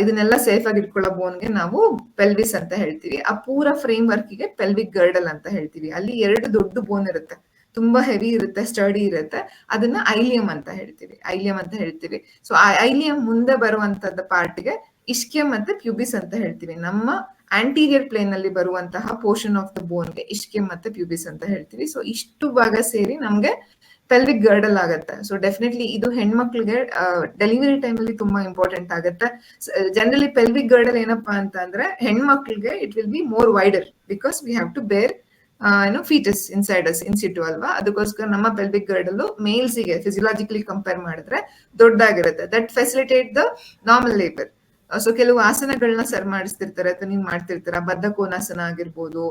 Speaker 2: ಇದನ್ನೆಲ್ಲ ಸೇಫ್ ಆಗಿ ಇಟ್ಕೊಳ್ಳೋ ಬೋನ್ಗೆ ನಾವು ಪೆಲ್ವಿಸ್ ಅಂತ ಹೇಳ್ತೀವಿ. ಆ ಪೂರ ಫ್ರೇಮ್ ವರ್ಕ್ ಗೆ ಪೆಲ್ವಿಕ್ ಗರ್ಡಲ್ ಅಂತ ಹೇಳ್ತೀವಿ. ಅಲ್ಲಿ 2 ದೊಡ್ಡ ಬೋನ್ ಇರುತ್ತೆ, ತುಂಬಾ ಹೆವಿ ಇರುತ್ತೆ, ಸ್ಟಡಿ ಇರುತ್ತೆ. ಅದನ್ನ ಐಲಿಯಂ ಅಂತ ಹೇಳ್ತೀವಿ. ಸೊ ಆ ಐಲಿಯಂ ಮುಂದೆ ಬರುವಂತದ್ದ ಪಾರ್ಟ್ಗೆ ಇಸ್ಕಿಯಂ ಮತ್ತೆ ಪ್ಯೂಬಿಸ್ ಅಂತ ಹೇಳ್ತೀವಿ. ನಮ್ಮ ಆಂಟೀರಿಯರ್ ಪ್ಲೇನ್ ಅಲ್ಲಿ ಬರುವಂತಹ ಪೋರ್ಷನ್ ಆಫ್ ದ ಬೋನ್ಗೆ ಇಸ್ಕಿಯಂ ಮತ್ತೆ ಪ್ಯೂಬಿಸ್ ಅಂತ ಹೇಳ್ತೀವಿ. ಸೊ ಇಷ್ಟು ಭಾಗ ಸೇರಿ ನಮ್ಗೆ ಪೆಲ್ವಿಕ್ ಗರ್ಡಲ್ ಆಗುತ್ತೆ. ಸೊ ಡೆಫಿನೆಟ್ಲಿ ಇದು ಹೆಣ್ಮಕ್ಳಿಗೆ ಡೆಲಿವರಿ ಟೈಮ್ ಅಲ್ಲಿ ತುಂಬಾ ಇಂಪಾರ್ಟೆಂಟ್ ಆಗುತ್ತೆ. ಜನರಲಿ ಪೆಲ್ವಿಕ್ ಗರ್ಡಲ್ ಏನಪ್ಪಾ ಅಂತ ಅಂದ್ರೆ ಹೆಣ್ಮಕ್ಳಿಗೆ it will be more wider, because we have to bear foetus inside us in situ ಅಲ್ವಾ. ಅದಕ್ಕೋಸ್ಕರ ನಮ್ಮ ಪೆಲ್ವಿಕ್ ಗರ್ಡಲ್ ಮೇಲ್ಸ್ ಗೆ ಫಿಸಿಯಲಾಜಿಕಲಿ ಕಂಪೇರ್ ಮಾಡಿದ್ರೆ ದೊಡ್ಡದಾಗಿರುತ್ತೆ. That facilitate the normal labour. So ಕೆಲವು ಆಸನಗಳನ್ನ ಸರ್ ಮಾಡಿಸ್ತಿರ್ತಾರೆ ಅಥವಾ ನೀವು ಮಾಡ್ತಿರ್ತೀರ, ಬದ್ಧ ಕೋನಾಸನ ಆಗಿರ್ಬೋದು.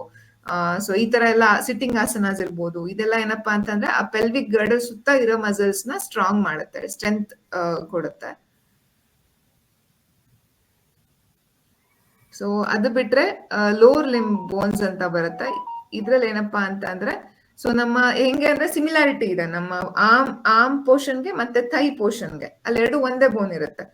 Speaker 2: ಸೊ ಈ ತರ ಎಲ್ಲ ಸಿಟ್ಟಿಂಗ್ ಆಸನಾಸ್ ಇರ್ಬೋದು. ಇದೆಲ್ಲ ಏನಪ್ಪಾ ಅಂತಂದ್ರೆ ಆ ಪೆಲ್ವಿಕ್ ಗರ್ಡಲ್ ಸುತ್ತ ಇರೋ ಮಸಲ್ಸ್ ನ ಸ್ಟ್ರಾಂಗ್ ಮಾಡುತ್ತೆ, ಸ್ಟ್ರೆಂತ್ ಕೊಡುತ್ತೆ. ಸೊ ಅದು ಬಿಟ್ರೆ ಲೋವರ್ ಲಿಂಬ್ ಬೋನ್ಸ್ ಅಂತ ಬರುತ್ತೆ. ಇದ್ರಲ್ಲಿ ಏನಪ್ಪಾ ಅಂತ ಅಂದ್ರೆ, ಸೊ ನಮ್ಮ ಹೆಂಗೆ ಅಂದ್ರೆ ಸಿಮಿಲಾರಿಟಿ ಇದೆ ನಮ್ಮ ಆರ್ಮ್ ಪೋರ್ಷನ್ಗೆ ಮತ್ತೆ ಥೈ ಪೋರ್ಷನ್ಗೆ. ಅಲ್ಲಿ 2 ಒಂದೇ ಬೋನ್ ಇರುತ್ತೆ.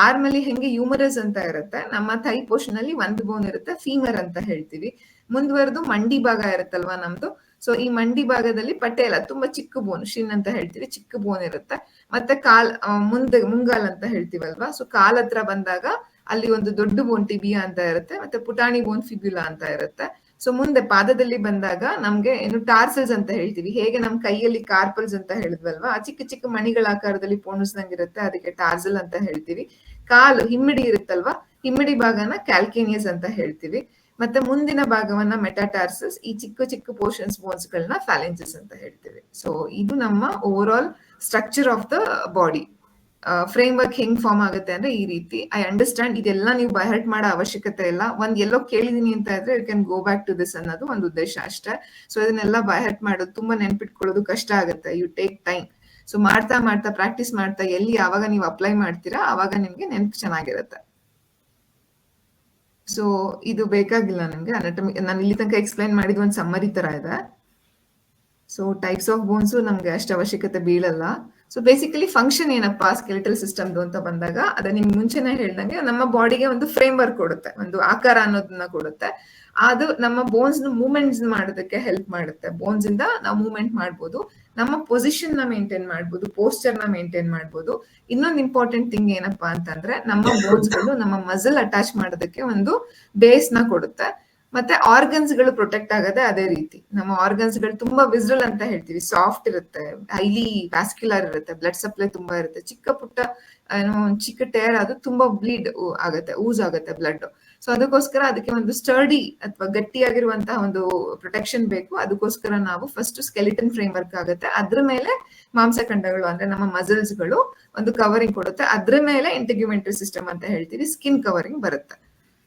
Speaker 2: ಆರ್ಮ್ ಅಲ್ಲಿ ಹೆಂಗೆ ಯೂಮರಸ್ ಅಂತ ಇರುತ್ತೆ, ನಮ್ಮ ಥೈ ಪೋರ್ಷನ್ ಅಲ್ಲಿ 1 ಬೋನ್ ಇರುತ್ತೆ, ಫೀಮರ್ ಅಂತ ಹೇಳ್ತೀವಿ. ಮುಂದುವರೆದು ಮಂಡಿ ಭಾಗ ಇರುತ್ತಲ್ವಾ ನಮ್ದು. ಸೊ ಈ ಮಂಡಿ ಭಾಗದಲ್ಲಿ ಪಟೇಲ, ತುಂಬಾ ಚಿಕ್ಕ ಬೋನ್, ಶಿನ್ ಅಂತ ಹೇಳ್ತೀವಿ, ಚಿಕ್ಕ ಬೋನ್ ಇರುತ್ತೆ. ಮತ್ತೆ ಮುಂಗಾಲ್ ಅಂತ ಹೇಳ್ತೀವಲ್ವಾ. ಸೊ ಕಾಲ್ ಹತ್ರ ಬಂದಾಗ ಅಲ್ಲಿ ಒಂದು ದೊಡ್ಡ ಬೋನ್ ಟಿಬಿಯಾ ಅಂತ ಇರುತ್ತೆ, ಮತ್ತೆ ಪುಟಾಣಿ ಬೋನ್ ಫಿಬ್ಯುಲಾ ಅಂತ ಇರುತ್ತೆ. ಸೊ ಮುಂದೆ ಪಾದದಲ್ಲಿ ಬಂದಾಗ ನಮ್ಗೆ ಏನು ಟಾರ್ಸಲ್ಸ್ ಅಂತ ಹೇಳ್ತೀವಿ. ಹೇಗೆ ನಮ್ ಕೈಯಲ್ಲಿ ಕಾರ್ಪಲ್ಸ್ ಅಂತ ಹೇಳಿದ್ವಲ್ವಾ, ಆ ಚಿಕ್ಕ ಚಿಕ್ಕ ಮಣಿಗಳ ಆಕಾರದಲ್ಲಿ ಪೋಣಿಸ್ದಂಗಿರುತ್ತೆ, ಅದಕ್ಕೆ ಟಾರ್ಸಲ್ ಅಂತ ಹೇಳ್ತೀವಿ. ಕಾಲು ಹಿಮ್ಮಿಡಿ ಇರುತ್ತಲ್ವಾ, ಹಿಮ್ಮಿಡಿ ಭಾಗನ ಕ್ಯಾಲ್ಕೇನಿಯಸ್ ಅಂತ ಹೇಳ್ತೀವಿ. ಮತ್ತೆ ಮುಂದಿನ ಭಾಗವನ್ನ ಮೆಟಾಟಾರ್ಸಸ್, ಈ ಚಿಕ್ಕ ಚಿಕ್ಕ ಪೋರ್ಷನ್ಸ್ ಬೋನ್ಸ್ ಗಳನ್ನ ಫ್ಯಾಲೆಂಜಸ್ ಅಂತ ಹೇಳ್ತೀವಿ. ಸೊ ಇದು ನಮ್ಮ over all structure of the body. Frame work ಹೆಂಗ್ ಫಾರ್ಮ್ ಆಗುತ್ತೆ ಅಂದ್ರೆ ಈ ರೀತಿ. ಐ ಅಂಡರ್ಸ್ಟ್ಯಾಂಡ್, ಇದೆಲ್ಲ ನೀವು ಬೈ ಹರ್ಟ್ ಮಾಡೋ ಅವಶ್ಯಕತೆ ಇಲ್ಲ. ಎಲ್ಲೋ ಕೇಳಿದೀನಿ ಅಂತ ಇದ್ರೆ you can go back to this ಅನ್ನೋದು ಒಂದು ಉದ್ದೇಶ ಅಷ್ಟೇ. ಸೊ ಇದನ್ನೆಲ್ಲ ಬೈ ಹರ್ಟ್ ಮಾಡೋದು, ತುಂಬಾ ನೆನ್ಪಿಟ್ಕೊಳ್ಳೋದು ಕಷ್ಟ ಆಗುತ್ತೆ. You take time. ಸೊ ಮಾಡ್ತಾ ಪ್ರಾಕ್ಟೀಸ್ ಮಾಡ್ತಾ ಎಲ್ಲಿ ಯಾವಾಗ ನೀವು ಅಪ್ಲೈ ಮಾಡ್ತೀರಾ ಆವಾಗ ನಿಮ್ಗೆ ನೆನ್ಪು ಚೆನ್ನಾಗಿರುತ್ತೆ. ಸೊ ಇದು ಬೇಕಾಗಿಲ್ಲ ನಿಮ್ಗೆ ಅನಾಟಮಿ. ನಾನು ಇಲ್ಲಿ ತನಕ ಎಕ್ಸ್ಪ್ಲೈನ್ ಮಾಡಿದ ಒಂದು ಸಮ್ಮರಿ ತರ ಇದೆ. ಸೊ ಟೈಪ್ಸ್ ಆಫ್ ಬೋನ್ಸ್ ನಮ್ಗೆ ಅಷ್ಟು ಅವಶ್ಯಕತೆ ಬೀಳಲ್ಲ. ಸೊ ಬೇಸಿಕಲಿ ಫಂಕ್ಷನ್ ಏನಪ್ಪಾ ಸ್ಕೆಲಿಟಲ್ ಸಿಸ್ಟಮ್ದು ಅಂತ ಬಂದಾಗ, ಅದ ನಿಮ್ಗೆ ಮುಂಚೆನೆ ಹೇಳ್ದಂಗೆ ನಮ್ಮ ಬಾಡಿಗೆ ಒಂದು ಫ್ರೇಮ್ ವರ್ಕ್ ಕೊಡುತ್ತೆ, ಒಂದು ಆಕಾರ ಅನ್ನೋದನ್ನ ಕೊಡುತ್ತೆ. ಅದು ನಮ್ಮ ಬೋನ್ಸ್ ಮೂವ್ಮೆಂಟ್ಸ್ ಮಾಡೋದಕ್ಕೆ ಹೆಲ್ಪ್ ಮಾಡುತ್ತೆ. ಬೋನ್ಸ್ ಇಂದ ನಾವು ಮೂವ್ಮೆಂಟ್ ಮಾಡ್ಬೋದು, ನಮ್ಮ ಪೊಸಿಷನ್ ನ ಮೇಂಟೈನ್ ಮಾಡ್ಬೋದು, ಪೋಸ್ಚರ್ ನ ಮೇಂಟೈನ್ ಮಾಡ್ಬೋದು. ಇನ್ನೊಂದು ಇಂಪಾರ್ಟೆಂಟ್ ಥಿಂಗ್ ಏನಪ್ಪಾ ಅಂತಂದ್ರೆ, ನಮ್ಮ ಬೋನ್ಸ್ ಗಳು ನಮ್ಮ ಮಸಲ್ ಅಟ್ಯಾಚ್ ಮಾಡೋದಕ್ಕೆ ಒಂದು ಬೇಸ್ ನ ಕೊಡುತ್ತೆ. ಮತ್ತೆ ಆರ್ಗನ್ಸ್ ಗಳು ಪ್ರೊಟೆಕ್ಟ್ ಆಗದೆ ಅದೇ ರೀತಿ. ನಮ್ಮ ಆರ್ಗನ್ಸ್ ಗಳು ತುಂಬಾ ವಿಸ್ರಲ್ ಅಂತ ಹೇಳ್ತೀವಿ, ಸಾಫ್ಟ್ ಇರುತ್ತೆ, ಹೈಲಿ ವ್ಯಾಸ್ಕ್ಯುಲರ್ ಇರುತ್ತೆ, ಬ್ಲಡ್ ಸಪ್ಲೈ ತುಂಬಾ ಇರುತ್ತೆ. ಚಿಕ್ಕ ಪುಟ್ಟ ಚಿಕ್ಕ ಟೇರ್ ಅದು ತುಂಬಾ ಬ್ಲೀಡ್ ಆಗುತ್ತೆ, ಊಸ್ ಆಗುತ್ತೆ ಬ್ಲಡ್. ಸೊ ಅದಕ್ಕೋಸ್ಕರ ಅದಕ್ಕೆ ಒಂದು ಸ್ಟರ್ಡಿ ಅಥವಾ ಗಟ್ಟಿಯಾಗಿರುವಂತಹ ಒಂದು ಪ್ರೊಟೆಕ್ಷನ್ ಬೇಕು. ಅದಕ್ಕೋಸ್ಕರ ನಾವು ಫಸ್ಟ್ ಸ್ಕೆಲಿಟನ್ ಫ್ರೇಮ್ ವರ್ಕ್ ಆಗುತ್ತೆ, ಅದ್ರ ಮೇಲೆ ಮಾಂಸಖಂಡಗಳು ಅಂದ್ರೆ ನಮ್ಮ ಮಸಲ್ಸ್ ಗಳು ಒಂದು ಕವರಿಂಗ್ ಕೊಡುತ್ತೆ. ಅದ್ರ ಮೇಲೆ ಇಂಟಿಗ್ಯುಮೆಂಟರಿ ಸಿಸ್ಟಮ್ ಅಂತ ಹೇಳ್ತೀವಿ, ಸ್ಕಿನ್ ಕವರಿಂಗ್ ಬರುತ್ತೆ.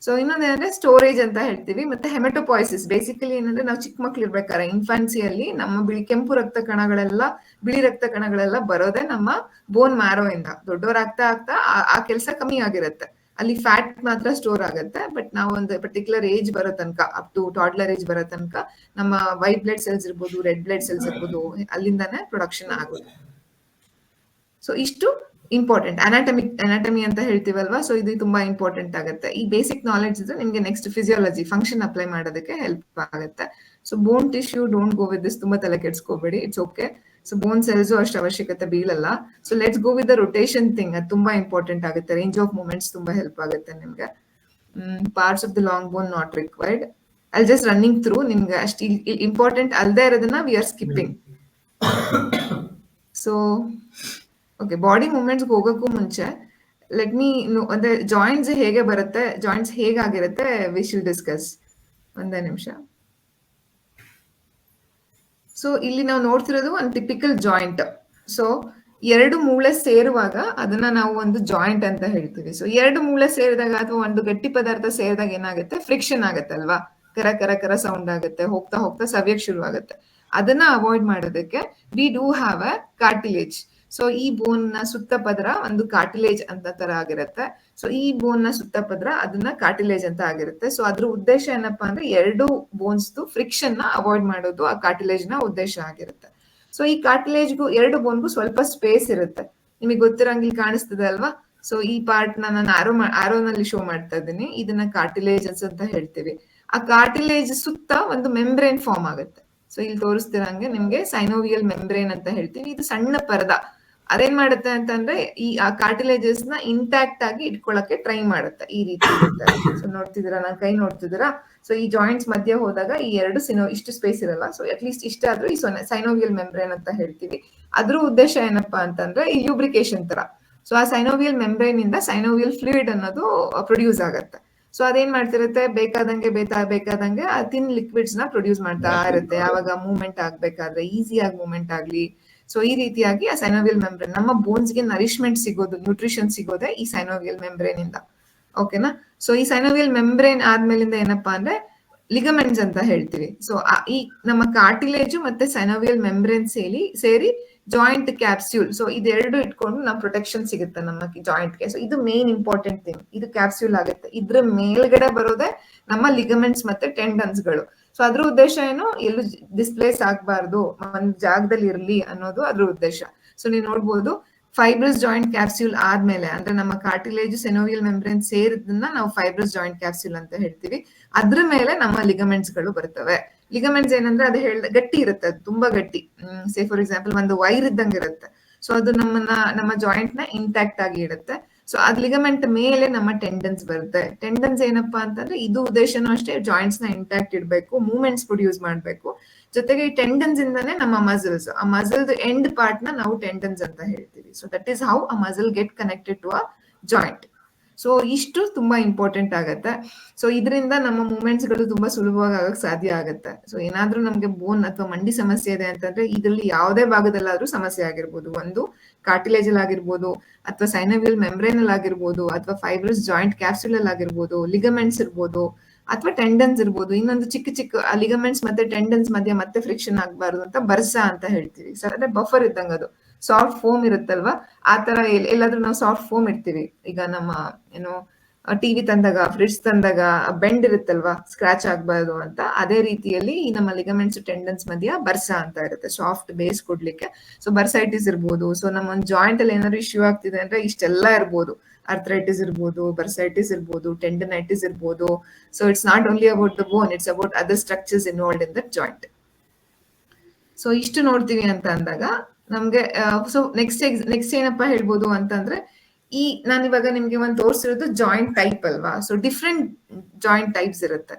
Speaker 2: ಸೊ ಇನ್ನೊಂದೇನಂದ್ರೆ ಸ್ಟೋರೇಜ್ ಅಂತ ಹೇಳ್ತೀವಿ. ಮತ್ತೆ ಹೆಮಟೋಪಾಯ್ಸಿಸ್ ಬೇಸಿಕಲಿ ಏನಂದ್ರೆ ನಾವು ಚಿಕ್ಕ ಮಕ್ಳು ಇರ್ಬೇಕಾದ್ರೆ ಇನ್ಫಾನ್ಸಿಯಲ್ಲಿ ನಮ್ಮ ಕೆಂಪು ರಕ್ತ ಕಣಗಳೆಲ್ಲ ಬಿಳಿ ರಕ್ತ ಕಣಗಳೆಲ್ಲ ಬರೋದೇ ನಮ್ಮ ಬೋನ್ ಮ್ಯಾರೋ ಇಂದ. ದೊಡ್ಡವರಾಗ್ತಾ ಆಗ್ತಾ ಆ ಕೆಲಸ ಕಮ್ಮಿ ಆಗಿರುತ್ತೆ. ಅಲ್ಲಿ ಫ್ಯಾಟ್ ಮಾತ್ರ ಸ್ಟೋರ್ ಆಗುತ್ತೆ. ಬಟ್ ನಾವು ಒಂದು ಪರ್ಟಿಕ್ಯುಲರ್ ಏಜ್ ಬರೋ ತನಕ ಅಪ್ ಟು ಟಾಡ್ಲರ್ ಏಜ್ ಬರೋ ತನಕ ನಮ್ಮ ವೈಟ್ ಬ್ಲಡ್ ಸೆಲ್ಸ್ ಇರ್ಬೋದು, ರೆಡ್ ಬ್ಲಡ್ ಸೆಲ್ಸ್ ಇರ್ಬೋದು, ಅಲ್ಲಿಂದಾನೇ ಪ್ರೊಡಕ್ಷನ್ ಆಗೋದು. ಸೊ ಇಷ್ಟು ಇಂಪಾರ್ಟೆಂಟ್. ಅನಾಟಮಿ ಅಂತ ಹೇಳ್ತೀವಲ್ವಾ, ಸೊ ಇದು ತುಂಬಾ ಇಂಪಾರ್ಟೆಂಟ್ ಆಗುತ್ತೆ. ಈ ಬೇಸಿಕ್ ನಾಲೆಡ್ಜ್ ಇದ್ರೆ ನಿಮ್ಗೆ ನೆಕ್ಸ್ಟ್ ಫಿಸಿಯಾಲಜಿ ಫಂಕ್ಷನ್ ಅಪ್ಲೈ ಮಾಡೋದಕ್ಕೆ ಹೆಲ್ಪ್ ಆಗುತ್ತೆ. So bone tissue don't go with this, ತುಂಬಾ ತಲೆ ಕೆಡ್ಸ್ಕೋಬೇಡಿ, it's okay. So bone cells ಅಷ್ಟು ಅವಶ್ಯಕತೆ ಬೀಳಲ್ಲ. So let's go with the rotation thing, ಅದು ತುಂಬಾ ಇಂಪಾರ್ಟೆಂಟ್ ಆಗುತ್ತೆ. ರೇಂಜ್ ಆಫ್ ಮೂವ್ಮೆಂಟ್ಸ್ ತುಂಬಾ ಹೆಲ್ಪ್ ಆಗುತ್ತೆ ನಿಮ್ಗೆ. Parts of the long bone not required. I just running through, ನಿಮ್ಗೆ ಅಷ್ಟು ಇಂಪಾರ್ಟೆಂಟ್ ಅಲ್ಲದೆ ಇರೋದನ್ನ we are skipping. So okay, body movements ಹೋಗೋಕ್ಕೂ ಮುಂಚೆ ಲೆಟ್ ಮೀ ಅಂದ್ರೆ ಜಾಯಿಂಟ್ಸ್ ಹೇಗೆ ಬರುತ್ತೆ, ಜಾಯಿಂಟ್ಸ್ ಹೇಗಾಗಿರುತ್ತೆ, ವಿ ಶಿಲ್ ಡಿಸ್ಕಸ್. ಒಂದೇ ನಿಮಿಷ. ಸೊ ಇಲ್ಲಿ ನಾವು ನೋಡ್ತಿರೋದು ಒಂದು ಟಿಪಿಕಲ್ ಜಾಯಿಂಟ್. ಸೊ ಎರಡು ಮೂಳೆ ಸೇರುವಾಗ ಅದನ್ನ ನಾವು ಒಂದು ಜಾಯಿಂಟ್ ಅಂತ ಹೇಳ್ತೀವಿ. ಸೊ ಎರಡು ಮೂಳೆ ಸೇರಿದಾಗ ಅಥವಾ ಒಂದು ಗಟ್ಟಿ ಪದಾರ್ಥ ಸೇರಿದಾಗ ಏನಾಗುತ್ತೆ, ಫ್ರಿಕ್ಷನ್ ಆಗುತ್ತೆ ಅಲ್ವಾ, ಕರ ಕರ ಕರ ಸೌಂಡ್ ಆಗುತ್ತೆ, ಹೋಗ್ತಾ ಹೋಗ್ತಾ ಸವ್ಯಕ್ ಶುರು ಆಗುತ್ತೆ. ಅದನ್ನ ಅವಾಯ್ಡ್ ಮಾಡೋದಕ್ಕೆ V do have a cartilage. So ಈ ಬೋನ್ ನ ಸುತ್ತ ಪದರ ಒಂದು ಕಾರ್ಟಿಲೇಜ್ ಅಂತ ತರ ಆಗಿರುತ್ತೆ. ಸೊ ಈ ಬೋನ್ ನ ಸುತ್ತ ಪದರ ಅದನ್ನ ಕಾರ್ಟಿಲೇಜ್ ಅಂತ ಆಗಿರುತ್ತೆ. ಸೊ ಅದ್ರ ಉದ್ದೇಶ ಏನಪ್ಪಾ ಅಂದ್ರೆ ಎರಡು ಬೋನ್ಸ್ ಫ್ರಿಕ್ಷನ್ ನ ಅವಾಯ್ಡ್ ಮಾಡೋದು ಆ ಕಾರ್ಟಿಲೇಜ್ ನ ಉದ್ದೇಶ ಆಗಿರುತ್ತೆ. ಸೊ ಈ ಕಾರ್ಟಿಲೇಜ್ಗೂ ಎರಡು ಬೋನ್ಗೂ ಸ್ವಲ್ಪ ಸ್ಪೇಸ್ ಇರುತ್ತೆ. ನಿಮಗೆ ಗೊತ್ತಿರಂಗ್ ಇಲ್ಲಿ ಕಾಣಿಸ್ತದೆ ಅಲ್ವಾ. ಸೊ ಈ ಪಾರ್ಟ್ ನಾನು ಆರೋನಲ್ಲಿ ಶೋ ಮಾಡ್ತಾ ಇದ್ದೀನಿ. ಇದನ್ನ ಕಾರ್ಟಿಲೇಜಸ್ ಅಂತ ಹೇಳ್ತೀವಿ. ಆ ಕಾರ್ಟಿಲೇಜ್ ಸುತ್ತ ಒಂದು ಮೆಂಬ್ರೇನ್ ಫಾರ್ಮ್ ಆಗುತ್ತೆ. ಸೊ ಇಲ್ಲಿ ತೋರಿಸ್ತಿರಂಗೆ ನಿಮ್ಗೆ ಸೈನೋವಿಯಲ್ ಮೆಂಬ್ರೇನ್ ಅಂತ ಹೇಳ್ತೀವಿ. ಇದು ಸಣ್ಣ ಪರದ. ಅದೇನ್ ಮಾಡುತ್ತೆ ಅಂತಂದ್ರೆ ಈ ಆ ಕಾರ್ಟಿಲೇಜಸ್ ನ ಇಂಟ್ಯಾಕ್ಟ್ ಆಗಿ ಇಟ್ಕೊಳ್ಳಕ್ಕೆ ಟ್ರೈ ಮಾಡುತ್ತೆ. ಈ ರೀತಿ ಇರುತ್ತೆ. ಸೊ ನೋಡ್ತಿದ್ದೀರಾ, ನನ್ನ ಕೈ ನೋಡ್ತಿದ್ದೀರಾ. ಸೊ ಈ ಜಾಯಿಂಟ್ಸ್ ಮಧ್ಯೆ ಹೋದಾಗ ಈ ಎರಡು ಇಷ್ಟು ಸ್ಪೇಸ್ ಇರಲ್ಲ. ಸೊ ಅಟ್ ಲೀಸ್ಟ್ ಇಷ್ಟಾದ್ರೂ ಈ ಸೈನೋವಿಯಲ್ ಮೆಂಬ್ರೇನ್ ಅಂತ ಹೇಳ್ತೀವಿ. ಅದ್ರ ಉದ್ದೇಶ ಏನಪ್ಪಾ ಅಂತಂದ್ರೆ ಈ ಲ್ಯೂಬ್ರಿಕೇಶನ್ ತರ. ಸೊ ಆ ಸೈನೋವಿಯಲ್ ಮೆಂಬ್ರೇನ್ ಇಂದ ಸೈನೋವಿಯಲ್ ಫ್ಲೂಯಿಡ್ ಅನ್ನೋದು ಪ್ರೊಡ್ಯೂಸ್ ಆಗುತ್ತೆ. ಸೊ ಅದೇನ್ ಮಾಡ್ತಿರುತ್ತೆ, ಬೇಕಾದಂಗೆ ಆ ಥಿನ್ ಲಿಕ್ವಿಡ್ಸ್ ನ ಪ್ರೊಡ್ಯೂಸ್ ಮಾಡ್ತಾ ಇರುತ್ತೆ. ಯಾವಾಗ ಮೂವ್ಮೆಂಟ್ ಆಗ್ಬೇಕಾದ್ರೆ ಈಸಿಯಾಗಿ ಮೂವ್ಮೆಂಟ್ ಆಗ್ಲಿ. ಸೊ ಈ ರೀತಿಯಾಗಿ ಆ ಸೈನೋವಿಯಲ್ ಮೆಂಬ್ರೇನ್, ನಮ್ಮ ಬೋನ್ಸ್ಗೆ ನರಿಶ್ಮೆಂಟ್ ಸಿಗೋದು, ನ್ಯೂಟ್ರಿಷನ್ ಸಿಗೋದೆ ಈ ಸೈನೋವಿಯಲ್ ಮೆಂಬ್ರೇನ್ ಇಂದ. ಓಕೆನಾ. ಸೊ ಈ ಸೈನೋವಿಯಲ್ ಮೆಂಬ್ರೇನ್ ಆದ್ಮೇಲಿಂದ ಏನಪ್ಪಾ ಅಂದ್ರೆ ಲಿಗಮೆಂಟ್ಸ್ ಅಂತ ಹೇಳ್ತೀವಿ. ಸೊ ಈ ನಮ್ಮ ಕಾರ್ಟಿಲೇಜು ಮತ್ತೆ ಸೈನೋವಿಯಲ್ ಮೆಂಬ್ರೇನ್ ಸೇರಿ ಜಾಯಿಂಟ್ ಕ್ಯಾಪ್ಸ್ಯೂಲ್. ಸೊ ಇದೆರಡು ಇಟ್ಕೊಂಡು ನಮ್ ಪ್ರೊಟೆಕ್ಷನ್ ಸಿಗುತ್ತೆ ನಮ್ಮ ಜಾಯಿಂಟ್ಗೆ. ಸೊ ಇದು ಮೇನ್ ಇಂಪಾರ್ಟೆಂಟ್ ಥಿಂಗ್. ಇದು ಕ್ಯಾಪ್ಸ್ಯೂಲ್ ಆಗುತ್ತೆ. ಇದ್ರ ಮೇಲ್ಗಡೆ ಬರೋದೇ ನಮ್ಮ ಲಿಗಮೆಂಟ್ಸ್ ಮತ್ತೆ ಟೆಂಡನ್ಸ್ ಗಳು. ಸೊ ಅದ್ರ ಉದ್ದೇಶ ಏನು, ಎಲ್ಲೂ ಡಿಸ್ಪ್ಲೇಸ್ ಆಗ್ಬಾರ್ದು, ಒಂದ್ ಜಾಗದಲ್ಲಿ ಇರ್ಲಿ ಅನ್ನೋದು ಅದ್ರ ಉದ್ದೇಶ. ಸೊ ನೀವು ನೋಡ್ಬೋದು ಫೈಬ್ರಸ್ ಜಾಯಿಂಟ್ ಕ್ಯಾಪ್ಸ್ಯೂಲ್ ಆದ್ಮೇಲೆ ಅಂದ್ರೆ ನಮ್ಮ ಕಾರ್ಟಿಲೇಜ್ ಸೆನೋವಿಯಲ್ ಮೆಂಬ್ರೇನ್ ಸೇರಿದನ್ನ ನಾವು ಫೈಬ್ರಸ್ ಜಾಯಿಂಟ್ ಕ್ಯಾಪ್ಸ್ಯೂಲ್ ಅಂತ ಹೇಳ್ತೀವಿ. ಅದ್ರ ಮೇಲೆ ನಮ್ಮ ಲಿಗಮೆಂಟ್ಸ್ ಗಳು ಬರ್ತವೆ. ಲಿಗಮೆಂಟ್ಸ್ ಏನಂದ್ರೆ ಅದು ಗಟ್ಟಿ ಇರುತ್ತೆ, ಅದು ತುಂಬಾ ಗಟ್ಟಿ. ಸೇ ಫಾರ್ ಎಕ್ಸಾಂಪಲ್ ಒಂದು ವೈರ್ ಇದ್ದಂಗೆ ಇರುತ್ತೆ. ಸೊ ಅದು ನಮ್ಮ ಜಾಯಿಂಟ್ ನ ಇಂಟ್ಯಾಕ್ಟ್ ಆಗಿ ಇಡುತ್ತೆ. ಸೊ ಅದ್ ಲಿಗಮೆಂಟ್ ಮೇಲೆ ನಮ್ಮ ಟೆಂಡನ್ಸ್ ಬರುತ್ತೆ. ಟೆಂಡನ್ಸ್ ಏನಪ್ಪಾ ಅಂತಂದ್ರೆ ಇದು ಉದ್ದೇಶನೂ ಅಷ್ಟೇ, ಜಾಯಿಂಟ್ಸ್ ನ ಇಂಟ್ಯಾಕ್ಟ್ ಇಡಬೇಕು, ಮೂವ್ಮೆಂಟ್ಸ್ ಪ್ರೊಡ್ಯೂಸ್ ಮಾಡ್ಬೇಕು. ಜೊತೆಗೆ ಈ ಟೆಂಡನ್ಸ್ ಇಂದಾನೆ ನಮ್ಮ ಮಸಲ್ಸ್, ಆ ಮಸಲ್ ಎಂಡ್ ಪಾರ್ಟ್ ನ ನಾವು ಟೆಂಡನ್ಸ್ ಅಂತ ಹೇಳ್ತೀವಿ. So that is how a muscle get connected to a joint. So ಇಷ್ಟು ತುಂಬಾ ಇಂಪಾರ್ಟೆಂಟ್ ಆಗತ್ತೆ. ಸೊ ಇದರಿಂದ ನಮ್ಮ ಮೂವ್ಮೆಂಟ್ಸ್ ಗಳು ತುಂಬಾ ಸುಲಭವಾಗಿ ಆಗಕ್ ಸಾಧ್ಯ ಆಗತ್ತೆ. ಸೊ ಏನಾದ್ರೂ ನಮ್ಗೆ ಬೋನ್ ಅಥವಾ ಮಂಡಿ ಸಮಸ್ಯೆ ಇದೆ ಅಂತಂದ್ರೆ ಇದರಲ್ಲಿ ಯಾವುದೇ ಭಾಗದಲ್ಲಾದ್ರೂ ಸಮಸ್ಯೆ ಆಗಿರ್ಬೋದು, ಒಂದು ಕಾರ್ಟಿಲೇಜ್ ಅಲ್ಲಿ ಆಗಿರ್ಬೋದು, ಅಥವಾ ಸೈನೋವಿಯಲ್ ಮೆಂಬ್ರೇನ್ ಅಲ್ಲಿ ಆಗಿರ್ಬೋದು, ಅಥವಾ ಫೈಬ್ರಸ್ ಜಾಯಿಂಟ್ ಕ್ಯಾಪ್ಸುಲ್ ಅಲ್ಲಿ ಆಗಿರ್ಬೋದು, ಲಿಗಮೆಂಟ್ಸ್ ಇರ್ಬೋದು, ಅಥವಾ ಟೆಂಡನ್ಸ್ ಇರ್ಬೋದು. ಇನ್ನೊಂದು ಚಿಕ್ಕ ಲಿಗಮೆಂಟ್ಸ್ ಮತ್ತೆ ಟೆಂಡನ್ಸ್ ಮಧ್ಯೆ ಮತ್ತೆ ಫ್ರಿಕ್ಷನ್ ಆಗ್ಬಾರ್ದು ಅಂತ ಬರ್ಸ ಅಂತ ಹೇಳ್ತೀವಿ. ಸೊ ಅಂದ್ರೆ ಬಫರ್ ಇದ್ದಂಗ, ಅದು ಸಾಫ್ಟ್ ಫೋಮ್ ಇರುತ್ತಲ್ವಾ, ಆ ತರ ಎಲ್ಲಾದ್ರೂ ನಾವು ಸಾಫ್ಟ್ ಫೋಮ್ ಇಡ್ತೀವಿ. ಈಗ ನಮ್ಮ ಏನು ಟಿವಿ ತಂದಾಗ, ಫ್ರಿಡ್ಜ್ ತಂದಾಗ ಬೆಂಡ್ ಇರುತ್ತಲ್ವಾ, ಸ್ಕ್ರಾಚ್ ಆಗ್ಬಾರ್ದು ಅಂತ, ಅದೇ ರೀತಿಯಲ್ಲಿ ಈ ನಮ್ಮ ಲಿಗಮೆಂಟ್ಸ್ ಟೆಂಡನ್ಸ್ ಮಧ್ಯ ಬರ್ಸ ಅಂತ ಇರುತ್ತೆ, ಸಾಫ್ಟ್ ಬೇಸ್ ಕೊಡ್ಲಿಕ್ಕೆ. ಸೊ ಬರ್ಸೈಟಿಸ್ ಇರ್ಬೋದು. ಸೊ ನಮ್ಮ ಒಂದು ಜಾಯಿಂಟ್ ಅಲ್ಲಿ ಏನಾದ್ರು ಇಶ್ಯೂ ಆಗ್ತಿದೆ ಅಂದ್ರೆ ಇಷ್ಟೆಲ್ಲ ಇರ್ಬೋದು. ಅರ್ಥರೈಟಿಸ್ ಇರ್ಬೋದು, ಬರ್ಸೈಟಿಸ್ ಇರ್ಬೋದು, ಟೆಂಡನೈಟಿಸ್ ಇರ್ಬೋದು. So it's not only about the bone, it's about other structures involved in that joint. So ಇಷ್ಟು ನೋಡ್ತೀವಿ ಅಂತ ಅಂದಾಗ ನಮ್ಗೆ ಸೊ ನೆಕ್ಸ್ಟ್ ಏನಪ್ಪಾ ಹೇಳ್ಬೋದು ಅಂತಂದ್ರೆ, ಈ ನಾನು ಇವಾಗ ನಿಮ್ಗೆ ಒಂದು ತೋರಿಸಿರೋದು ಜಾಯಿಂಟ್ ಟೈಪ್ ಅಲ್ವಾ. ಸೊ ಡಿಫ್ರೆಂಟ್ ಜಾಯಿಂಟ್ ಟೈಪ್ಸ್ ಇರುತ್ತೆ.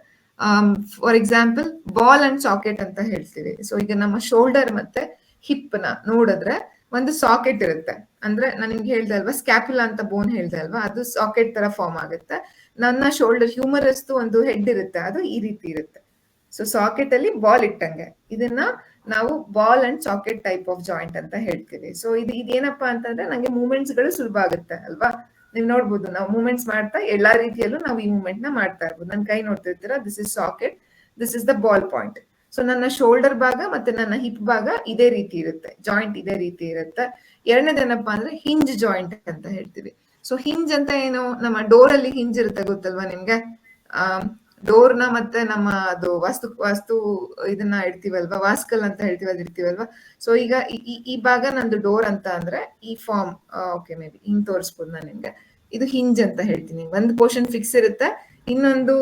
Speaker 2: For example ball and socket ಅಂತ ಹೇಳ್ತೀವಿ. ಸೊ ಈಗ ನಮ್ಮ ಶೋಲ್ಡರ್ ಮತ್ತೆ ಹಿಪ್ ನ ನೋಡಿದ್ರೆ ಒಂದು ಸಾಕೆಟ್ ಇರುತ್ತೆ. ಅಂದ್ರೆ ನಾನು ನಿಮ್ಗೆ ಹೇಳ್ದೆ ಅಲ್ವಾ, ಸ್ಕ್ಯಾಪುಲಾ ಅಂತ ಬೋನ್ ಹೇಳ್ದೆ ಅಲ್ವಾ, ಅದು ಸಾಕೆಟ್ ತರ ಫಾರ್ಮ್ ಆಗುತ್ತೆ. ನನ್ನ ಶೋಲ್ಡರ್ ಹ್ಯೂಮರಸ್ ಒಂದು ಹೆಡ್ ಇರುತ್ತೆ, ಅದು ಈ ರೀತಿ ಇರುತ್ತೆ. ಸೊ ಸಾಕೆಟ್ ಅಲ್ಲಿ ಬಾಲ್ ಇಟ್ಟಂಗೆ, ಇದನ್ನ ನಾವು ball and socket type of joint ಅಂತ ಹೇಳ್ತೀವಿ. ಸೊ ಇದೇನಪ್ಪಾ ಅಂತಂದ್ರೆ ನಂಗೆ ಮೂವ್ಮೆಂಟ್ಸ್ ಗಳು ಸುಲಭ ಆಗುತ್ತೆ ಅಲ್ವಾ. ನೀವು ನೋಡ್ಬೋದು ನಾವು ಮೂವ್ಮೆಂಟ್ಸ್ ಮಾಡ್ತಾ ಎಲ್ಲಾ ರೀತಿಯಲ್ಲೂ ನಾವು ಈ ಮೂವ್ಮೆಂಟ್ ನ ಮಾಡ್ತಾ ಇರ್ಬೋದು. ನನ್ನ ಕೈ ನೋಡ್ತಿರ್ತೀರಾ, this is socket, this is the ball point. So ನನ್ನ ಶೋಲ್ಡರ್ ಭಾಗ ಮತ್ತೆ ನನ್ನ ಹಿಪ್ ಭಾಗ ಇದೇ ರೀತಿ ಇರುತ್ತೆ, ಜಾಯಿಂಟ್ ಇದೇ ರೀತಿ ಇರುತ್ತೆ. ಎರಡನೇದೇನಪ್ಪಾ ಅಂದ್ರೆ ಹಿಂಜ್ ಜಾಯಿಂಟ್ ಅಂತ ಹೇಳ್ತೀವಿ. ಸೊ ಹಿಂಜ್ ಅಂತ ಏನು, ನಮ್ಮ ಡೋರ್ ಅಲ್ಲಿ ಹಿಂಜ್ ಇರುತ್ತೆ ಗೊತ್ತಲ್ವಾ ನಿಮ್ಗೆ? ಡೋರ್ ನ ಮತ್ತೆ ನಮ್ಮ ಅದು ವಾಸ್ತು ಇದನ್ನ ಇಡ್ತೀವಲ್ವಾ, ವಾಸ್ಕಲ್ ಅಂತ ಹೇಳ್ತೀವಿ, ಅದು ಇಡ್ತೀವಲ್ವಾ. ಸೊ ಈಗ ಈ ಭಾಗ ನಂದು ಡೋರ್ ಅಂತ ಅಂದ್ರೆ ಈ ಫಾರ್ಮ್, ಓಕೆ ಮೇ ಬಿ ಹಿಂಗ್ ತೋರಿಸ್ಬೋದು ನಾನು ನಿಮ್ಗೆ. ಇದು ಹಿಂಜ್ ಅಂತ ಹೇಳ್ತೀನಿ. ಒಂದು ಪೋರ್ಷನ್ ಫಿಕ್ಸ್ ಇರುತ್ತೆ, ಇನ್ನೊಂದು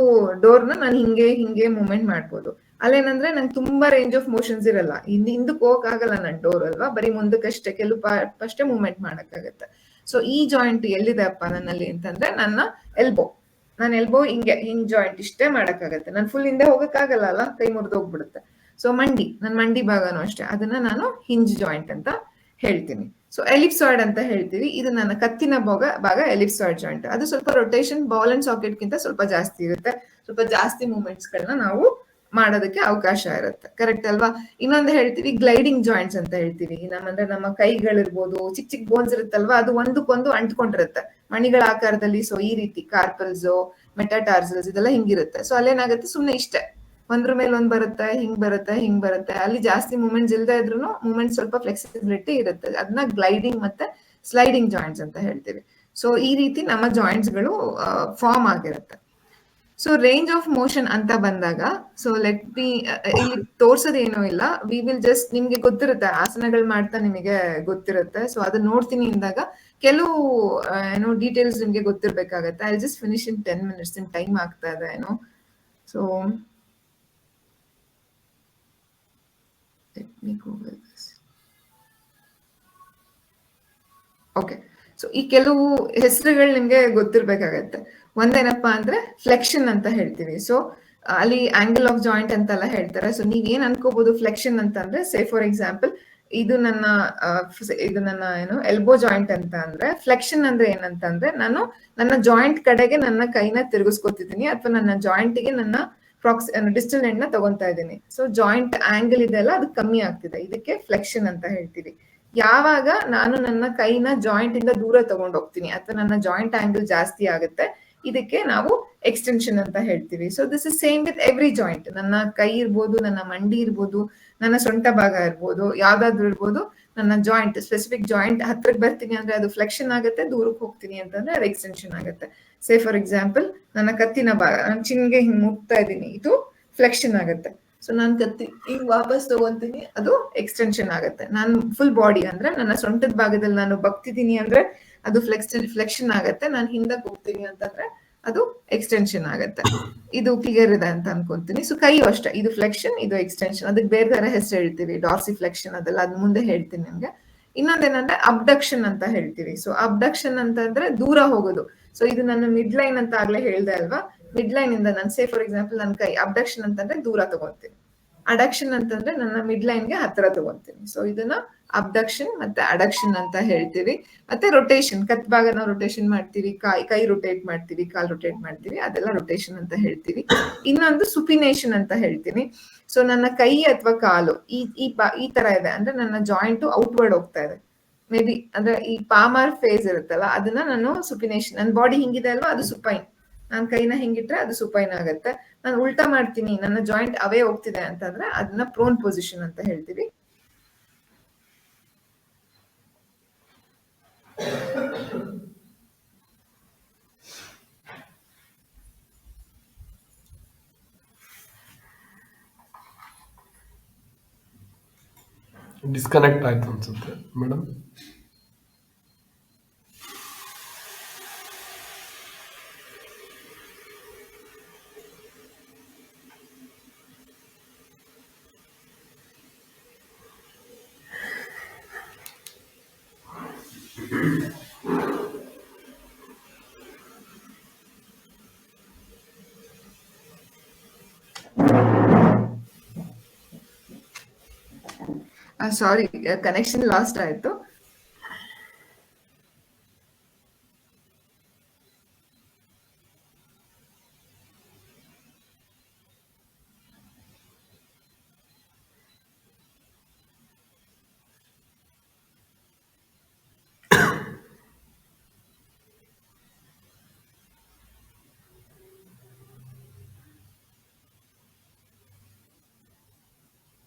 Speaker 2: ಡೋರ್ ನ ನಾನು ಹಿಂಗೆ ಹಿಂಗೆ ಮೂವ್ಮೆಂಟ್ ಮಾಡ್ಬೋದು. ಅಲ್ಲೇನಂದ್ರೆ ನಂಗೆ ತುಂಬಾ ರೇಂಜ್ ಆಫ್ ಮೋಷನ್ಸ್ ಇರಲ್ಲ, ಹಿಂದಕ್ಕೆ ಹೋಗಕ್ ಆಗಲ್ಲ ನನ್ ಡೋರ್ ಅಲ್ವಾ, ಬರೀ ಮುಂದಕ್ಕಷ್ಟೇ ಕೆಲವು ಪಾರ್ಟ್ ಅಷ್ಟೇ ಮೂವ್ಮೆಂಟ್ ಮಾಡಕ್ಕಾಗತ್ತೆ. ಸೊ ಈ ಜಾಯಿಂಟ್ ಎಲ್ಲಿದೆ ಅಪ್ಪ ನನ್ನಲ್ಲಿ ಅಂತಂದ್ರೆ ನನ್ನ ಎಲ್ಬೋ. ನಾನು ಎಲ್ಬೋ ಹಿಂಗೆ ಹಿಂಗ್ ಜಾಯಿಂಟ್ ಇಷ್ಟೇ ಮಾಡಕ್ಕಾಗತ್ತೆ, ನಾನು ಫುಲ್ ಹಿಂದೆ ಹೋಗಕ್ಕಾಗಲ್ಲ ಅಲ್ಲ, ಕೈ ಮುರಿದು ಹೋಗ್ಬಿಡುತ್ತೆ. ಸೊ ನನ್ನ ಮಂಡಿ ಭಾಗನೂ ಅಷ್ಟೇ, ಅದನ್ನ ನಾನು ಹಿಂಜ್ ಜಾಯಿಂಟ್ ಅಂತ ಹೇಳ್ತೀನಿ. ಸೊ ಎಲಿಪ್ಸಾಯ್ಡ್ ಅಂತ ಹೇಳ್ತೀವಿ, ಇದು ನನ್ನ ಕತ್ತಿನ ಭಾಗ ಎಲಿಪ್ಸಾಯ್ಡ್ ಜಾಯಿಂಟ್. ಅದು ಸ್ವಲ್ಪ ರೊಟೇಷನ್ ಬಾಲ್ ಅಂಡ್ ಸಾಕೆಟ್ ಗಿಂತ ಸ್ವಲ್ಪ ಜಾಸ್ತಿ ಇರುತ್ತೆ, ಸ್ವಲ್ಪ ಜಾಸ್ತಿ ಮೂವ್ಮೆಂಟ್ಸ್ ಗಳನ್ನ ನಾವು ಮಾಡೋದಕ್ಕೆ ಅವಕಾಶ ಇರುತ್ತೆ, ಕರೆಕ್ಟ್ ಅಲ್ವಾ? ಇನ್ನೊಂದು ಹೇಳ್ತೀವಿ ಗ್ಲೈಡಿಂಗ್ ಜಾಯಿಂಟ್ಸ್ ಅಂತ ಹೇಳ್ತೀವಿ. ಅಂದ್ರೆ ನಮ್ಮ ಕೈಗಳಿರ್ಬೋದು, ಚಿಕ್ಕ ಚಿಕ್ಕ ಬೋನ್ಸ್ ಇರುತ್ತಲ್ವಾ, ಅದು ಒಂದಕ್ಕೊಂದು ಅಂಟ್ಕೊಂಡಿರುತ್ತೆ ಮಣಿಗಳ ಆಕಾರದಲ್ಲಿ. ಸೊ ಈ ರೀತಿ ಕಾರ್ಪಲ್ಸ್, ಮೆಟಾಟಾರ್ಸಲ್ಸ್ ಇದೆಲ್ಲ ಹಿಂಗಿರುತ್ತೆ. ಸೊ ಅಲ್ಲೇನಾಗುತ್ತೆ, ಸುಮ್ನೆ ಇಷ್ಟೇ ಒಂದ್ರ ಮೇಲೆ ಒಂದ್ ಬರುತ್ತೆ, ಹಿಂಗ್ ಬರುತ್ತೆ, ಹಿಂಗ್ ಬರುತ್ತೆ. ಅಲ್ಲಿ ಜಾಸ್ತಿ ಮೂವ್ಮೆಂಟ್ಸ್ ಇಲ್ದೇ ಇದ್ರು ಮೂವ್ಮೆಂಟ್ ಸ್ವಲ್ಪ ಫ್ಲೆಕ್ಸಿಬಿಲಿಟಿ ಇರುತ್ತೆ, ಅದನ್ನ ಗ್ಲೈಡಿಂಗ್ ಮತ್ತೆ ಸ್ಲೈಡಿಂಗ್ ಜಾಯಿಂಟ್ಸ್ ಅಂತ ಹೇಳ್ತೀವಿ. ಸೊ ಈ ರೀತಿ ನಮ್ಮ ಜಾಯಿಂಟ್ಸ್ ಗಳು ಫಾರ್ಮ್ ಆಗಿರುತ್ತೆ. ಸೊ ರೇಂಜ್ ಆಫ್ ಮೋಷನ್ ಅಂತ ಬಂದಾಗ, ಸೊ ಲೆಟ್ ಬಿ ಇಲ್ಲಿ ತೋರ್ಸೋದೇನೂ ಇಲ್ಲ, ವಿ ವಿಲ್ ಜಸ್ಟ್, ನಿಮ್ಗೆ ಗೊತ್ತಿರುತ್ತೆ ಆಸನಗಳು ಮಾಡ್ತಾ ನಿಮಗೆ ಗೊತ್ತಿರುತ್ತೆ. ಸೊ ಅದನ್ನ ನೋಡ್ತೀನಿ ಅಂದಾಗ ಕೆಲವು ಏನೋ ಡೀಟೇಲ್ಸ್ ನಿಮ್ಗೆ ಗೊತ್ತಿರ್ಬೇಕಾಗತ್ತೆ. I just finish in 10 minutes, in time ಆಗ್ತಾ ಇದೆ ಏನೋ. So let me Google this. Okay, so ಈ ಕೆಲವು ಹೆಸರುಗಳು ನಿಮ್ಗೆ ಗೊತ್ತಿರ್ಬೇಕಾಗತ್ತೆ. ಒಂದೇನಪ್ಪಾ ಅಂದ್ರೆ ಫ್ಲೆಕ್ಷನ್ ಅಂತ ಹೇಳ್ತೀವಿ. ಸೊ ಅಲ್ಲಿ ಆಂಗಲ್ ಆಫ್ ಜಾಯಿಂಟ್ ಅಂತೆಲ್ಲ ಹೇಳ್ತಾರೆ. ಸೊ ನೀವ್ ಏನ್ ಅನ್ಕೋಬಹುದು ಫ್ಲೆಕ್ಷನ್ ಅಂತ ಅಂದ್ರೆ, ಸೇ ಫಾರ್ ಎಕ್ಸಾಂಪಲ್ ಇದು ನನ್ನ ಏನು ಎಲ್ಬೋ ಜಾಯಿಂಟ್ ಅಂತ ಅಂದ್ರೆ, ಫ್ಲೆಕ್ಷನ್ ಅಂದ್ರೆ ಏನಂತಂದ್ರೆ ನಾನು ನನ್ನ ಜಾಯಿಂಟ್ ಕಡೆಗೆ ನನ್ನ ಕೈನ ತಿರುಗಿಸ್ಕೊತಿದ್ದೀನಿ, ಅಥವಾ ನನ್ನ ಜಾಯಿಂಟ್ ಗೆ ನನ್ನ ಡಿಸ್ಟಲ್ ಎಂಡ್ ನ ತಗೊಂತಾ ಇದ್ದೀನಿ. ಸೊ ಜಾಯಿಂಟ್ ಆಂಗಲ್ ಇದೆಲ್ಲ ಅದು ಕಮ್ಮಿ ಆಗ್ತಿದೆ, ಇದಕ್ಕೆ ಫ್ಲೆಕ್ಷನ್ ಅಂತ ಹೇಳ್ತೀವಿ. ಯಾವಾಗ ನಾನು ನನ್ನ ಕೈನ ಜಾಯಿಂಟ್ ಇಂದ ದೂರ ತಗೊಂಡು ಹೋಗ್ತೀನಿ ಅಥವಾ ನನ್ನ ಜಾಯಿಂಟ್ ಆಂಗಲ್ ಜಾಸ್ತಿ ಆಗುತ್ತೆ, ಇದಕ್ಕೆ ನಾವು ಎಕ್ಸ್ಟೆನ್ಷನ್ ಅಂತ ಹೇಳ್ತೀವಿ. So this is same with every joint. ನನ್ನ ಕೈ ಇರ್ಬೋದು, ನನ್ನ ಮಂಡಿ ಇರ್ಬೋದು, ನನ್ನ ಸೊಂಟ ಭಾಗ ಇರ್ಬೋದು, ಯಾವ್ದಾದ್ರು ಇರ್ಬೋದು, ನನ್ನ ಜಾಯಿಂಟ್ ಸ್ಪೆಸಿಫಿಕ್ ಜಾಯಿಂಟ್ ಹತ್ರಕ್ಕೆ ಬರ್ತೀನಿ ಅಂದ್ರೆ ಅದು ಫ್ಲೆಕ್ಷನ್ ಆಗುತ್ತೆ, ದೂರಕ್ಕೆ ಹೋಗ್ತೀನಿ ಅಂತಂದ್ರೆ ಅದು ಎಕ್ಸ್ಟೆನ್ಷನ್ ಆಗುತ್ತೆ. ಸೇ ಫಾರ್ ಎಕ್ಸಾಂಪಲ್ ನನ್ನ ಕತ್ತಿನ ಭಾಗ, ನಾನು ಚಿನ್ಗೆ ಹಿಂಗ್ ಮುಟ್ತಾ ಇದ್ದೀನಿ, ಇದು ಫ್ಲೆಕ್ಷನ್ ಆಗುತ್ತೆ. ಸೊ ನಾನು ಕತ್ತಿ ಹಿಂಗ್ ವಾಪಸ್ ತಗೊಂತೀನಿ, ಅದು ಎಕ್ಸ್ಟೆನ್ಷನ್ ಆಗುತ್ತೆ. ನಾನು ಫುಲ್ ಬಾಡಿ ಅಂದ್ರೆ ನನ್ನ ಸೊಂಟದ ಭಾಗದಲ್ಲಿ ನಾನು ಬಗ್ತಿದ್ದೀನಿ ಅಂದ್ರೆ ಅದು ಫ್ಲೆಕ್ಷನ್ ಆಗುತ್ತೆ. ನಾನು ಹಿಂದಕ್ಕೆ ಹೋಗ್ತೀನಿ ಅಂತಂದ್ರೆ ಅದು ಎಕ್ಸ್ಟೆನ್ಷನ್ ಆಗುತ್ತೆ. ಇದು ಕ್ಲಿಯರ್ ಇದೆ ಅಂತ ಅನ್ಕೊಂತೀನಿ. ಸೊ ಕೈಯು ಅಷ್ಟೇ, ಇದು ಫ್ಲೆಕ್ಷನ್, ಇದು ಎಕ್ಸ್ಟೆನ್ಷನ್. ಅದಕ್ಕೆ ಬೇರೆ ಬೇರೆ ಹೆಸರು ಹೇಳ್ತೀವಿ, ಡಾರ್ಸಿ ಫ್ಲೆಕ್ಷನ್ ಅದೆಲ್ಲ, ಅದ್ ಮುಂದೆ ಹೇಳ್ತೀನಿ ನಿಮ್ಗೆ. ಇನ್ನೊಂದೇನಂದ್ರೆ ಅಬ್ಡಕ್ಷನ್ ಅಂತ ಹೇಳ್ತೀವಿ. ಸೊ ಅಬ್ಡಕ್ಷನ್ ಅಂತಂದ್ರೆ ದೂರ ಹೋಗೋದು. ಸೊ ಇದು ನನ್ನ ಮಿಡ್ ಲೈನ್ ಅಂತ ಆಗ್ಲೇ ಹೇಳ್ದೆ ಅಲ್ವಾ, ಮಿಡ್ ಲೈನ್ ಇಂದ ನಾನು ಸೇ ಫಾರ್ ಎಕ್ಸಾಂಪಲ್ ನನ್ನ ಕೈ ಅಬ್ಡಕ್ಷನ್ ಅಂತಂದ್ರೆ ದೂರ ತಗೊಂತೀನಿ, ಅಡಕ್ಷನ್ ಅಂತಂದ್ರೆ ನನ್ನ ಮಿಡ್ ಲೈನ್ಗೆ ಹತ್ರ ತಗೊಂತೀನಿ. ಸೊ ಇದನ್ನ ಅಬ್ಡಕ್ಷನ್ ಮತ್ತೆ ಅಡಕ್ಷನ್ ಅಂತ ಹೇಳ್ತೀವಿ. ಮತ್ತೆ ರೊಟೇಷನ್, ಕತ್ ಭಾಗ ನಾವು ರೊಟೇಷನ್ ಮಾಡ್ತೀವಿ, ಕೈ ರೊಟೇಟ್ ಮಾಡ್ತೀವಿ, ಕಾಲ್ ರೊಟೇಟ್ ಮಾಡ್ತೀವಿ, ಅದೆಲ್ಲ ರೊಟೇಷನ್ ಅಂತ ಹೇಳ್ತೀವಿ. ಇನ್ನೊಂದು ಸುಪಿನೇಷನ್ ಅಂತ ಹೇಳ್ತೀನಿ. ಸೊ ನನ್ನ ಕೈ ಅಥವಾ ಕಾಲು ಈ ತರ ಇದೆ ಅಂದ್ರೆ ನನ್ನ ಜಾಯಿಂಟ್ ಔಟ್ವರ್ಡ್ ಹೋಗ್ತಾ ಇದೆ, ಮೇ ಬಿ ಅಂದ್ರೆ ಈ ಪಾಮಾರ್ ಫೇಸ್ ಇರುತ್ತಲ್ಲ, ಅದನ್ನ ನಾನು ಸುಪಿನೇಷನ್. ನನ್ನ ಬಾಡಿ ಹಿಂಗಿದೆ ಅಲ್ವಾ, ಅದು ಸುಪೈನ್. ನಾನು ಕೈನ ಹಿಂಗಿಟ್ರೆ ಅದು ಸುಪೈನ್ ಆಗುತ್ತೆ. ನಾನು ಉಲ್ಟಾ ಮಾಡ್ತೀನಿ, ನನ್ನ ಜಾಯಿಂಟ್ ಅವೇ ಹೋಗ್ತಿದೆ ಅಂತಂದ್ರೆ ಅದನ್ನ ಪ್ರೋನ್ ಪೊಸಿಷನ್ ಅಂತ ಹೇಳ್ತೀವಿ.
Speaker 1: ಡಿಸ್ಕನೆಕ್ಟ್ ಆಯ್ತು ಅನ್ಸುತ್ತೆ ಮೇಡಮ್.
Speaker 2: ಸಾರಿ, ಕನೆಕ್ಷನ್ ಲಾಸ್ಟ್ ಆಯ್ತು.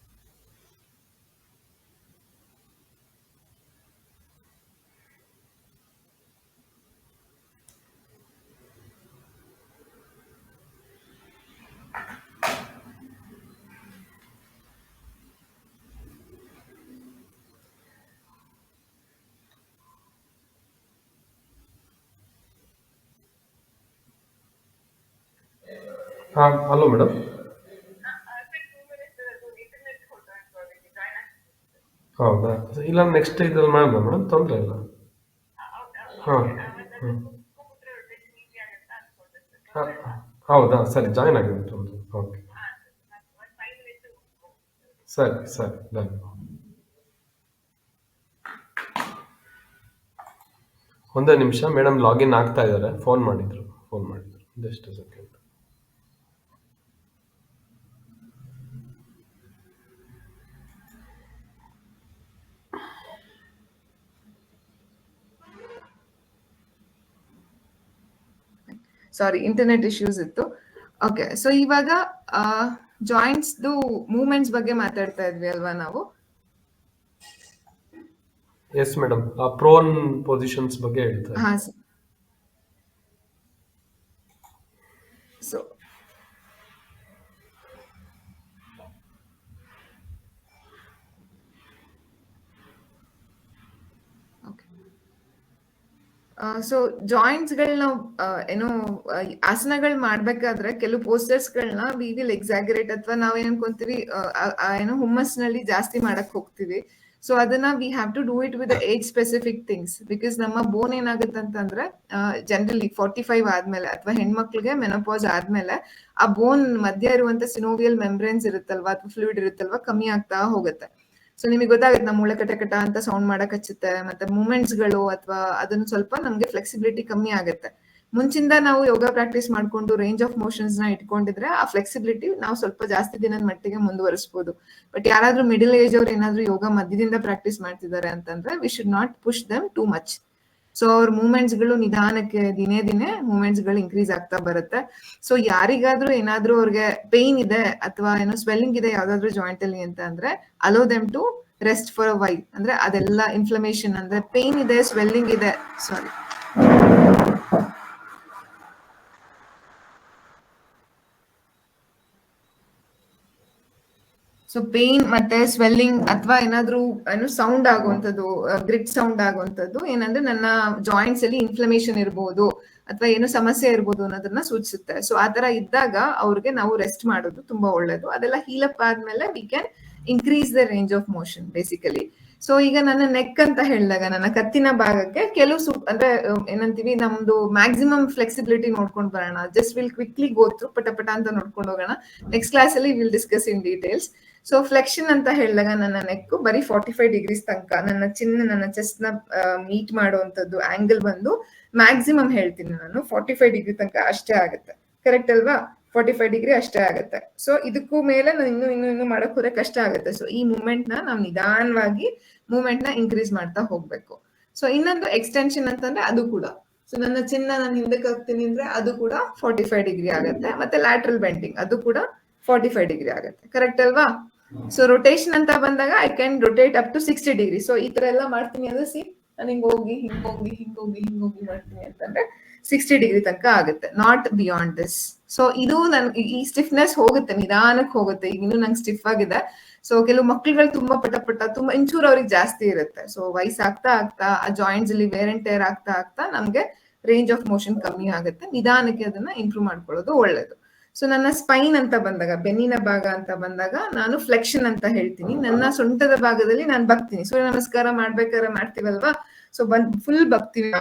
Speaker 1: ಹಾಂ ಹಲೋ ಮೇಡಮ್. ಹೌದಾ? ಇಲ್ಲ ನೆಕ್ಸ್ಟ್ ಇದ್ರಲ್ಲಿ ಮಾಡೋಣ ಮೇಡಮ್, ತೊಂದರೆ ಇಲ್ಲ. ಹಾಂ ಹಾಂ ಹಾಂ ಹೌದಾ? ಸರಿ, ಜಾಯ್ನ್ ಆಗಿದೆ ಒಂದು. ಓಕೆ, ಸರಿ ಸರಿ ಡನ್. ಒಂದೇ ನಿಮಿಷ ಮೇಡಮ್, ಲಾಗಿನ್ ಆಗ್ತಾ ಇದ್ದಾರೆ, ಫೋನ್ ಮಾಡಿದ್ರು ಜಸ್ಟ್ ಸೆಕೆಂಡ್.
Speaker 2: ಸಾರಿ, ಇಂಟರ್ನೆಟ್ ಇಶ್ಯೂಸ್ ಇತ್ತು. ಓಕೆ, ಸೊ ಇವಾಗ ಜಾಯಿಂಟ್ಸ್ದು ಮೂವ್ಮೆಂಟ್ಸ್ ಬಗ್ಗೆ ಮಾತಾಡ್ತಾ ಇದ್ವಿ ಅಲ್ವಾ ನಾವು?
Speaker 1: ಎಸ್ ಮೇಡಮ್, ಆ ಪ್ರೋನ್ ಪೊಸಿಷನ್ಸ್ ಬಗ್ಗೆ ಹೇಳ್ತಾ
Speaker 2: ಹಾ,
Speaker 1: ಇದ್ದೆ.
Speaker 2: ಸೊ ಓಕೆ, ಸೊ ಜಾಯಿಂಟ್ಸ್ಗಳನ್ನ ಏನೋ ಆಸನಗಳು ಮಾಡ್ಬೇಕಾದ್ರೆ ಕೆಲವು ಪೋಸ್ಟರ್ಸ್ಗಳನ್ನ ವಿ ವಿಲ್ ಎಕ್ಸಾಗರೇಟ್, ಅಥವಾ ನಾವೇನ್ ಅನ್ಕೊಂತೀವಿ, ಏನೋ ಹುಮ್ಮಸ್ನಲ್ಲಿ ಜಾಸ್ತಿ ಮಾಡಕ್ ಹೋಗ್ತೀವಿ. ಸೊ ಅದನ್ನ we have to do it with age specific things, because ನಮ್ಮ ಬೋನ್ ಏನಾಗುತ್ತೆ ಅಂತಂದ್ರೆ ಜನರಲಿ 45 ಆದ್ಮೇಲೆ ಅಥವಾ ಹೆಣ್ಮಕ್ಳಿಗೆ ಮೆನೋಪಾಸ್ ಆದ್ಮೇಲೆ ಆ ಬೋನ್ ಮಧ್ಯ ಇರುವಂತ ಸಿನೋವಿಯಲ್ ಮೆಂಬ್ರೇನ್ಸ್ ಇರುತ್ತಲ್ವಾ ಅಥವಾ ಫ್ಲೂಯಿಡ್ ಇರುತ್ತಲ್ವಾ ಕಮ್ಮಿ ಆಗ್ತಾ ಹೋಗುತ್ತೆ. ಸೊ ನಿಮಗೆ ಗೊತ್ತಾಗುತ್ತೆ, ನಮ್ಮ ಮೂಳೆ ಕಟ ಕಟ ಅಂತ ಸೌಂಡ್ ಮಾಡಕ್ ಹಚ್ಚುತ್ತೆ, ಮತ್ತೆ ಮೂಮೆಂಟ್ಸ್ ಗಳು ಅಥವಾ ಅದನ್ನು ಸ್ವಲ್ಪ ನಮ್ಗೆ ಫ್ಲೆಕ್ಸಿಬಿಲಿಟಿ ಕಮ್ಮಿ ಆಗುತ್ತೆ. ಮುಂಚಿಂದ ನಾವು ಯೋಗ ಪ್ರಾಕ್ಟೀಸ್ ಮಾಡ್ಕೊಂಡು ರೇಂಜ್ ಆಫ್ ಮೋಷನ್ಸ್ ನ ಇಟ್ಕೊಂಡಿದ್ರೆ ಆ ಫ್ಲೆಕ್ಸಿಬಿಲಿಟಿ ನಾವು ಸ್ವಲ್ಪ ಜಾಸ್ತಿ ದಿನದ ಮಟ್ಟಿಗೆ ಮುಂದುವರಿಸಬಹುದು. ಬಟ್ ಯಾರಾದ್ರೂ ಮಿಡಲ್ ಏಜ್ ಅವ್ರು ಏನಾದ್ರೂ ಯೋಗ ಮಧ್ಯದಿಂದ ಪ್ರಾಕ್ಟೀಸ್ ಮಾಡ್ತಿದ್ದಾರೆ ಅಂತಂದ್ರೆ we should not push dum too much. So ಅವ್ರ ಮೂವ್ಮೆಂಟ್ಸ್ ಗಳು ನಿಧಾನಕ್ಕೆ ದಿನೇ ದಿನೇ ಮೂವ್ಮೆಂಟ್ಸ್ ಗಳು ಇನ್ಕ್ರೀಸ್ ಆಗ್ತಾ ಬರುತ್ತೆ. ಸೊ ಯಾರಿಗಾದ್ರೂ ಏನಾದ್ರೂ ಅವ್ರಿಗೆ ಪೇನ್ ಇದೆ ಅಥವಾ ಏನೋ ಸ್ವೆಲ್ಲಿಂಗ್ ಇದೆ ಯಾವ್ದಾದ್ರು ಜಾಯಿಂಟ್ ಅಲ್ಲಿ ಅಂತ ಅಂದ್ರೆ allow them to rest for a while. ಅಂದ್ರೆ ಅದೆಲ್ಲ ಇನ್ಫ್ಲಮೇಷನ್ ಅಂದ್ರೆ ಪೇನ್ ಇದೆ, ಸ್ವೆಲ್ಲಿಂಗ್ ಇದೆ, ಸಾರಿ, ಸೊ ಪೇನ್ ಮತ್ತೆ ಸ್ವೆಲ್ಲಿಂಗ್ ಅಥವಾ ಏನಾದ್ರೂ ಏನು ಸೌಂಡ್ ಆಗುವಂಥದ್ದು, ಗ್ರಿಟ್ ಸೌಂಡ್ ಆಗುವಂಥದ್ದು ಏನಂದ್ರೆ ನನ್ನ ಜಾಯಿಂಟ್ಸ್ ಅಲ್ಲಿ ಇನ್ಫ್ಲಮೇಷನ್ ಇರ್ಬೋದು ಅಥವಾ ಏನೋ ಸಮಸ್ಯೆ ಇರ್ಬೋದು ಅನ್ನೋದನ್ನ ಸೂಚಿಸುತ್ತೆ. ಸೊ ಆ ತರ ಇದ್ದಾಗ ಅವ್ರಿಗೆ ನಾವು ರೆಸ್ಟ್ ಮಾಡೋದು ತುಂಬಾ ಒಳ್ಳೇದು. ಅದೆಲ್ಲ ಹೀಲಪ್ ಆದ್ಮೇಲೆ we can increase the range of motion basically. So ಈಗ ನನ್ನ ನೆಕ್ ಅಂತ ಹೇಳಿದಾಗ ನನ್ನ ಕತ್ತಿನ ಭಾಗಕ್ಕೆ ಕೆಲವು ಅಂದ್ರೆ ಏನಂತೀವಿ, ನಮ್ದು ಮ್ಯಾಕ್ಸಿಮಮ್ ಫ್ಲೆಕ್ಸಿಬಿಲಿಟಿ ನೋಡ್ಕೊಂಡು ಬರೋಣ. Just will quickly go through ಪಟ ಪಟ ಅಂತ ನೋಡ್ಕೊಂಡು ಹೋಗೋಣ. ನೆಕ್ಸ್ಟ್ ಕ್ಲಾಸ್ ಅಲ್ಲಿ will discuss in details. So flexion ಅಂತ ಹೇಳಿದಾಗ ನನ್ನ ನೆಕ್ ಬರೀ 45 ಡಿಗ್ರೀಸ್ ತನಕ ನನ್ನ ನನ್ನ ಚೆಸ್ಟ್ ನ ಮೀಟ್ ಮಾಡುವಂತದ್ದು ಆಂಗಲ್ ಬಂದು ಮ್ಯಾಕ್ಸಿಮಮ್ ಹೇಳ್ತೀನಿ ನಾನು 45 ಡಿಗ್ರಿ ತನಕ ಅಷ್ಟೇ ಆಗುತ್ತೆ. ಕರೆಕ್ಟ್ ಅಲ್ವಾ? 45 ಡಿಗ್ರಿ ಅಷ್ಟೇ ಆಗುತ್ತೆ. ಸೊ ಇದಕ್ಕೂ ಮೇಲೆ ನಾನು ಇನ್ನು ಮಾಡಕ್ ಹೋದ್ರೆ ಕಷ್ಟ ಆಗುತ್ತೆ. ಸೊ ಈ ಮೂವ್ಮೆಂಟ್ ನ ನಾವು ನಿಧಾನವಾಗಿ ಮೂವ್ಮೆಂಟ್ ನ ಇನ್ಕ್ರೀಸ್ ಮಾಡ್ತಾ ಹೋಗ್ಬೇಕು. ಸೊ ಇನ್ನೊಂದು ಎಕ್ಸ್ಟೆನ್ಷನ್ ಅಂತಂದ್ರೆ ಅದು ಕೂಡ, ಸೊ ನನ್ನ ನಾನು ಹಿಂದಕ್ಕೆ ಹೋಗ್ತೀನಿ ಅಂದ್ರೆ ಅದು ಕೂಡ 45 ಡಿಗ್ರಿ ಆಗುತ್ತೆ. ಮತ್ತೆ ಲ್ಯಾಟ್ರಲ್ ಬೆಂಡಿಂಗ್ ಅದು ಕೂಡ 45 ಡಿಗ್ರಿ ಆಗುತ್ತೆ. ಕರೆಕ್ಟ್ ಅಲ್ವಾ? ಸೊ ರೊಟೇಷನ್ ಅಂತ ಬಂದಾಗ I can rotate up to 60 degree. So ಈ ತರ ಎಲ್ಲ ಮಾಡ್ತೀನಿ ಅಂದ್ರೆ ನಾನು ಹಿಂಗೋಗಿ ಮಾಡ್ತೀನಿ ಅಂತಂದ್ರೆ 60 ಡಿಗ್ರಿ ತನಕ ಆಗುತ್ತೆ, ನಾಟ್ ಬಿಯಾಂಡ್ ದಿಸ್. ಸೊ ಇದು ನನ್ಗೆ ಈ ಸ್ಟಿಫ್ನೆಸ್ ಹೋಗುತ್ತೆ, ನಿಧಾನಕ್ಕೆ ಹೋಗುತ್ತೆ. ಈಗ ಇನ್ನು ನಂಗೆ ಸ್ಟಿಫ್ ಆಗಿದೆ. ಸೊ ಕೆಲವು ಮಕ್ಳುಗಳು ತುಂಬಾ ಪಟ ತುಂಬಾ ಇಂಚೂರು ಅವ್ರಿಗೆ ಜಾಸ್ತಿ ಇರುತ್ತೆ. ಸೊ ವಯಸ್ಸಾಗ್ತಾ ಆಗ್ತಾ ಆ ಜಾಯಿಂಟ್ಸ್ ಅಲ್ಲಿ ವೇರ್ ಅಂಡ್ ಟೇರ್ ಆಗ್ತಾ ಆಗ್ತಾ ನಮ್ಗೆ ರೇಂಜ್ ಆಫ್ ಮೋಷನ್ ಕಮ್ಮಿ ಆಗುತ್ತೆ. ನಿಧಾನಕ್ಕೆ ಅದನ್ನ ಇಂಪ್ರೂವ್ ಮಾಡ್ಕೊಳ್ಳೋದು ಒಳ್ಳೇದು. ಸೊ ನನ್ನ ಸ್ಪೈನ್ ಅಂತ ಬಂದಾಗ, ಬೆನ್ನಿನ ಭಾಗ ಅಂತ ಬಂದಾಗ ನಾನು ಫ್ಲೆಕ್ಷನ್ ಅಂತ ಹೇಳ್ತೀನಿ. ನನ್ನ ಸೊಂಟದ ಭಾಗದಲ್ಲಿ ನಾನು ಬಗ್ತೀನಿ. ಸೂರ್ಯ ನಮಸ್ಕಾರ ಮಾಡ್ಬೇಕಾದ್ರೆ ಮಾಡ್ತೀವಲ್ವಾ, ಸೊ ಫುಲ್ ಬಗ್ತೀವಿ.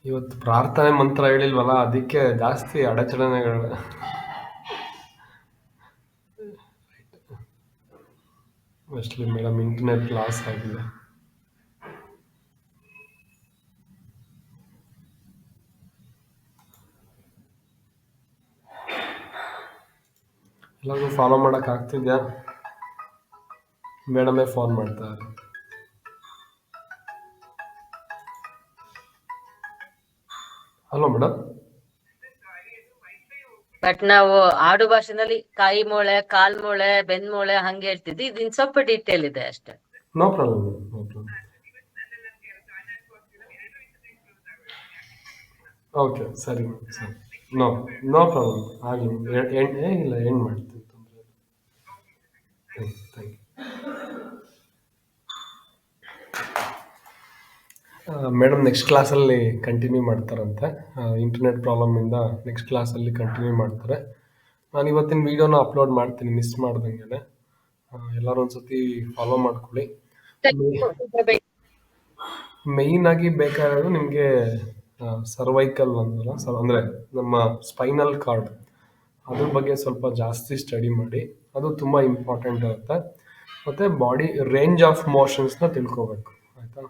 Speaker 1: ಇವತ್ತು ಪ್ರಾರ್ಥನೆ ಮಂತ್ರ ಹೇಳಿಲ್ವಲ್ಲ, ಅದಕ್ಕೆ ಜಾಸ್ತಿ ಅಡಚಣೆಗಳು. ಮೋಸ್ಟ್ಲಿ ಮೇಡಮ್ ಇಂಟರ್ನೆಟ್ ಲಾಸ್ ಆಗಿದೆ. ಎಲ್ಲರಿಗೂ ಫಾಲೋ ಮಾಡಕ್ ಆಗ್ತಿದ್ಯಾ? ಮೇಡಮೇ ಫೋನ್ ಮಾಡ್ತಾರೆ. Hello madam.
Speaker 3: ಬಟ್ ನಾವು ಆಡು ಭಾಷೆನಲ್ಲಿ ಕಾಯಿ ಮೂಳೆ, ಕಾಲ್ ಮೂಳೆ, ಬೆನ್ ಮೂಳೆ ಹಂಗೆ ಹೇಳ್ತಿದ್ವಿ. ಇದಿನ್ ಸ್ವಲ್ಪ ಡೀಟೇಲ್ ಇದೆ ಅಷ್ಟೇ.
Speaker 1: No problem madam, no problem. Okay, ಸರಿ ಮೇಡಮ್, ಸರಿ. ನೋ ನೋ ಪ್ರಾಬ್ಲಮ್, ಆಗಲಿ. ಇಲ್ಲ, ಎಂಡ್ ಮಾಡ್ತೀನಿ, ತೊಂದರೆ ಇಲ್ಲ. Thank you. ಮೇಡಮ್ ನೆಕ್ಸ್ಟ್ ಕ್ಲಾಸಲ್ಲಿ ಕಂಟಿನ್ಯೂ ಮಾಡ್ತಾರಂತೆ. ಇಂಟರ್ನೆಟ್ ಪ್ರಾಬ್ಲಮಿಂದ ನೆಕ್ಸ್ಟ್ ಕ್ಲಾಸಲ್ಲಿ ಕಂಟಿನ್ಯೂ ಮಾಡ್ತಾರೆ. ನಾನು ಇವತ್ತಿನ ವೀಡಿಯೋನ ಅಪ್ಲೋಡ್ ಮಾಡ್ತೀನಿ, ಮಿಸ್ ಮಾಡ್ದಂಗೆ. ಎಲ್ಲರೂ ಒಂದ್ಸತಿ ಫಾಲೋ ಮಾಡ್ಕೊಳ್ಳಿ. ಮೇಯ್ನ್ ಆಗಿ ಬೇಕಾಗಿರೋದು ನಿಮಗೆ ಸರ್ವೈಕಲ್ ಅಂದಲ್ಲ, ಅಂದರೆ ನಮ್ಮ ಸ್ಪೈನಲ್ ಕಾರ್ಡ್, ಅದ್ರ ಬಗ್ಗೆ ಸ್ವಲ್ಪ ಜಾಸ್ತಿ ಸ್ಟಡಿ ಮಾಡಿ. ಅದು ತುಂಬ ಇಂಪಾರ್ಟೆಂಟ್ ಇರುತ್ತೆ. ಮತ್ತು ಬಾಡಿ ರೇಂಜ್ ಆಫ್ ಮೋಷನ್ಸ್ನ ತಿಳ್ಕೊಬೇಕು, ಆಯಿತಾ.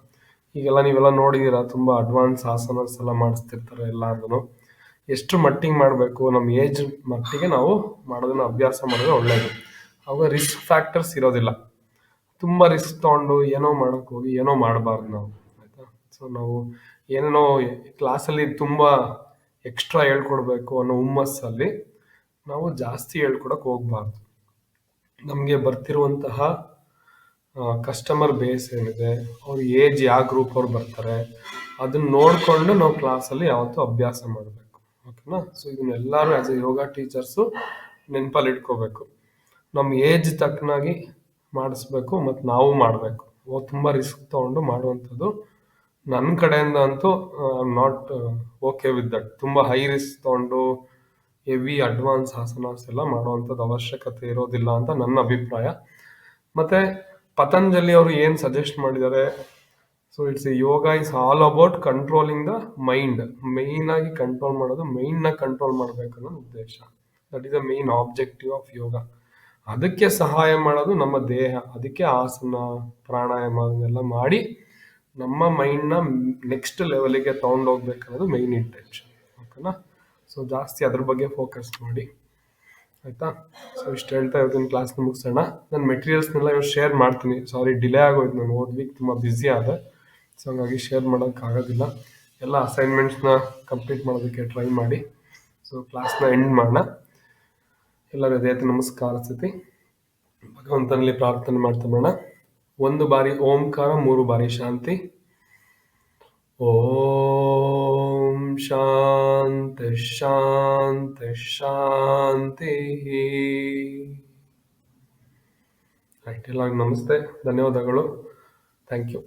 Speaker 1: ಈಗೆಲ್ಲ ನೀವೆಲ್ಲ ನೋಡಿದ್ದೀರಾ, ತುಂಬ ಅಡ್ವಾನ್ಸ್ ಆಸನಸ್ ಎಲ್ಲ ಮಾಡಿಸ್ತಿರ್ತಾರೆ ಎಲ್ಲಾರ್ಗು. ಎಷ್ಟು ಮಟ್ಟಿಗೆ ಮಾಡಬೇಕು, ನಮ್ಮ ಏಜ್ ಮಟ್ಟಿಗೆ ನಾವು ಮಾಡೋದನ್ನ ಅಭ್ಯಾಸ ಮಾಡಿದ್ರೆ ಒಳ್ಳೆಯದು. ಅವಾಗ ರಿಸ್ಕ್ ಫ್ಯಾಕ್ಟರ್ಸ್ ಇರೋದಿಲ್ಲ. ತುಂಬ ರಿಸ್ಕ್ ತೊಗೊಂಡು ಏನೋ ಮಾಡೋಕ್ಕೆ ಹೋಗಿ ಏನೋ ಮಾಡಬಾರ್ದು ನಾವು, ಆಯಿತಾ. ಸೊ ನಾವು ಏನೇನೋ ಕ್ಲಾಸಲ್ಲಿ ತುಂಬ ಎಕ್ಸ್ಟ್ರಾ ಹೇಳ್ಕೊಡ್ಬೇಕು ಅನ್ನೋ ಹುಮ್ಮಸ್ಸಲ್ಲಿ ನಾವು ಜಾಸ್ತಿ ಹೇಳ್ಕೊಡಕ್ಕೆ ಹೋಗ್ಬಾರ್ದು. ನಮಗೆ ಬರ್ತಿರುವಂತಹ ಕಸ್ಟಮರ್ ಬೇಸ್ ಏನಿದೆ, ಅವ್ರ ಏಜ್ ಯಾವ ಗ್ರೂಪ್ ಅವ್ರು ಬರ್ತಾರೆ, ಅದನ್ನ ನೋಡಿಕೊಂಡು ನಾವು ಕ್ಲಾಸಲ್ಲಿ ಯಾವತ್ತೂ ಅಭ್ಯಾಸ ಮಾಡಬೇಕು, ಓಕೆನಾ. ಸೊ ಇದನ್ನೆಲ್ಲರೂ ಆ್ಯಸ್ ಎ ಯೋಗ ಟೀಚರ್ಸು ನೆನಪಲ್ಲಿ ಇಟ್ಕೋಬೇಕು. ನಮ್ಮ ಏಜ್ ತಕ್ಕನಾಗಿ ಮಾಡಿಸ್ಬೇಕು ಮತ್ತು ನಾವು ಮಾಡಬೇಕು. ತುಂಬ ರಿಸ್ಕ್ ತೊಗೊಂಡು ಮಾಡುವಂಥದ್ದು ನನ್ನ ಕಡೆಯಿಂದ ಅಂತೂ ನಾಟ್ ಓಕೆ ವಿತ್ ದಟ್. ತುಂಬ ಹೈ ರಿಸ್ಕ್ ತೊಗೊಂಡು ಹೆವಿ ಅಡ್ವಾನ್ಸ್ ಆಸನಾಸ್ ಎಲ್ಲ ಮಾಡುವಂಥದ್ದು ಅವಶ್ಯಕತೆ ಇರೋದಿಲ್ಲ ಅಂತ ನನ್ನ ಅಭಿಪ್ರಾಯ. ಮತ್ತು ಪತಂಜಲಿ ಅವರು ಏನು ಸಜೆಸ್ಟ್ ಮಾಡಿದ್ದಾರೆ, so it's a yoga is all about controlling the mind. ಮೇಯ್ನಾಗಿ ಕಂಟ್ರೋಲ್ ಮಾಡೋದು, ಮೈಂಡ್ನ ಕಂಟ್ರೋಲ್ ಮಾಡಬೇಕು ಅನ್ನೋ ಉದ್ದೇಶ. That is the main objective of yoga. ಅದಕ್ಕೆ ಸಹಾಯ ಮಾಡೋದು ನಮ್ಮ ದೇಹ. ಅದಕ್ಕೆ ಆಸನ, ಪ್ರಾಣಾಯಾಮ ಎಲ್ಲ ಮಾಡಿ ನಮ್ಮ ಮೈಂಡ್ನ ನೆಕ್ಸ್ಟ್ ಲೆವೆಲಿಗೆ ತೊಗೊಂಡೋಗ್ಬೇಕನ್ನೋದು ಮೈನ್ ಇಂಟೆನ್ಷನ್, ಓಕೆನಾ. ಸೊ ಜಾಸ್ತಿ ಅದ್ರ ಬಗ್ಗೆ ಫೋಕಸ್ ಮಾಡಿ, ಆಯಿತಾ. ಸೊ ಇಷ್ಟು ಹೇಳ್ತಾ ಇವತ್ತಿನ ಕ್ಲಾಸ್ನ ಮುಗಿಸೋಣ. ನಾನು ಮೆಟೀರಿಯಲ್ಸ್ನೆಲ್ಲ ಇವತ್ತು ಶೇರ್ ಮಾಡ್ತೀನಿ. ಸಾರಿ, ಡಿಲೇ ಆಗೋಯ್ತು, ನಾನು ಹೋದ ವೀಕ್ ತುಂಬ ಬ್ಯುಸಿ ಆದೆ. ಸೊ ಹಂಗಾಗಿ ಶೇರ್ ಮಾಡೋಕ್ಕಾಗೋದಿಲ್ಲ. ಎಲ್ಲ ಅಸೈನ್ಮೆಂಟ್ಸ್ನ ಕಂಪ್ಲೀಟ್ ಮಾಡೋದಕ್ಕೆ ಟ್ರೈ ಮಾಡಿ. ಸೊ ಕ್ಲಾಸ್ನ ಎಂಡ್ ಮಾಡೋಣ. ಎಲ್ಲರೂ ಹೃದಯದ ನಮಸ್ಕಾರ ಸ್ಥಿತಿ, ಭಗವಂತನಲ್ಲಿ ಪ್ರಾರ್ಥನೆ ಮಾಡ್ತಾ ಮಾಡೋಣ. 1 ಬಾರಿ ಓಂಕಾರ, 3 ಬಾರಿ ಶಾಂತಿ. ಓಂ ಶಾಂತಿ ಶಾಂತಿ ಶಾಂತಿ. ರೈಟ್, ಎಲ್ಲರಿಗೂ ನಮಸ್ತೆ, ಧನ್ಯವಾದಗಳು, ಥ್ಯಾಂಕ್ ಯು.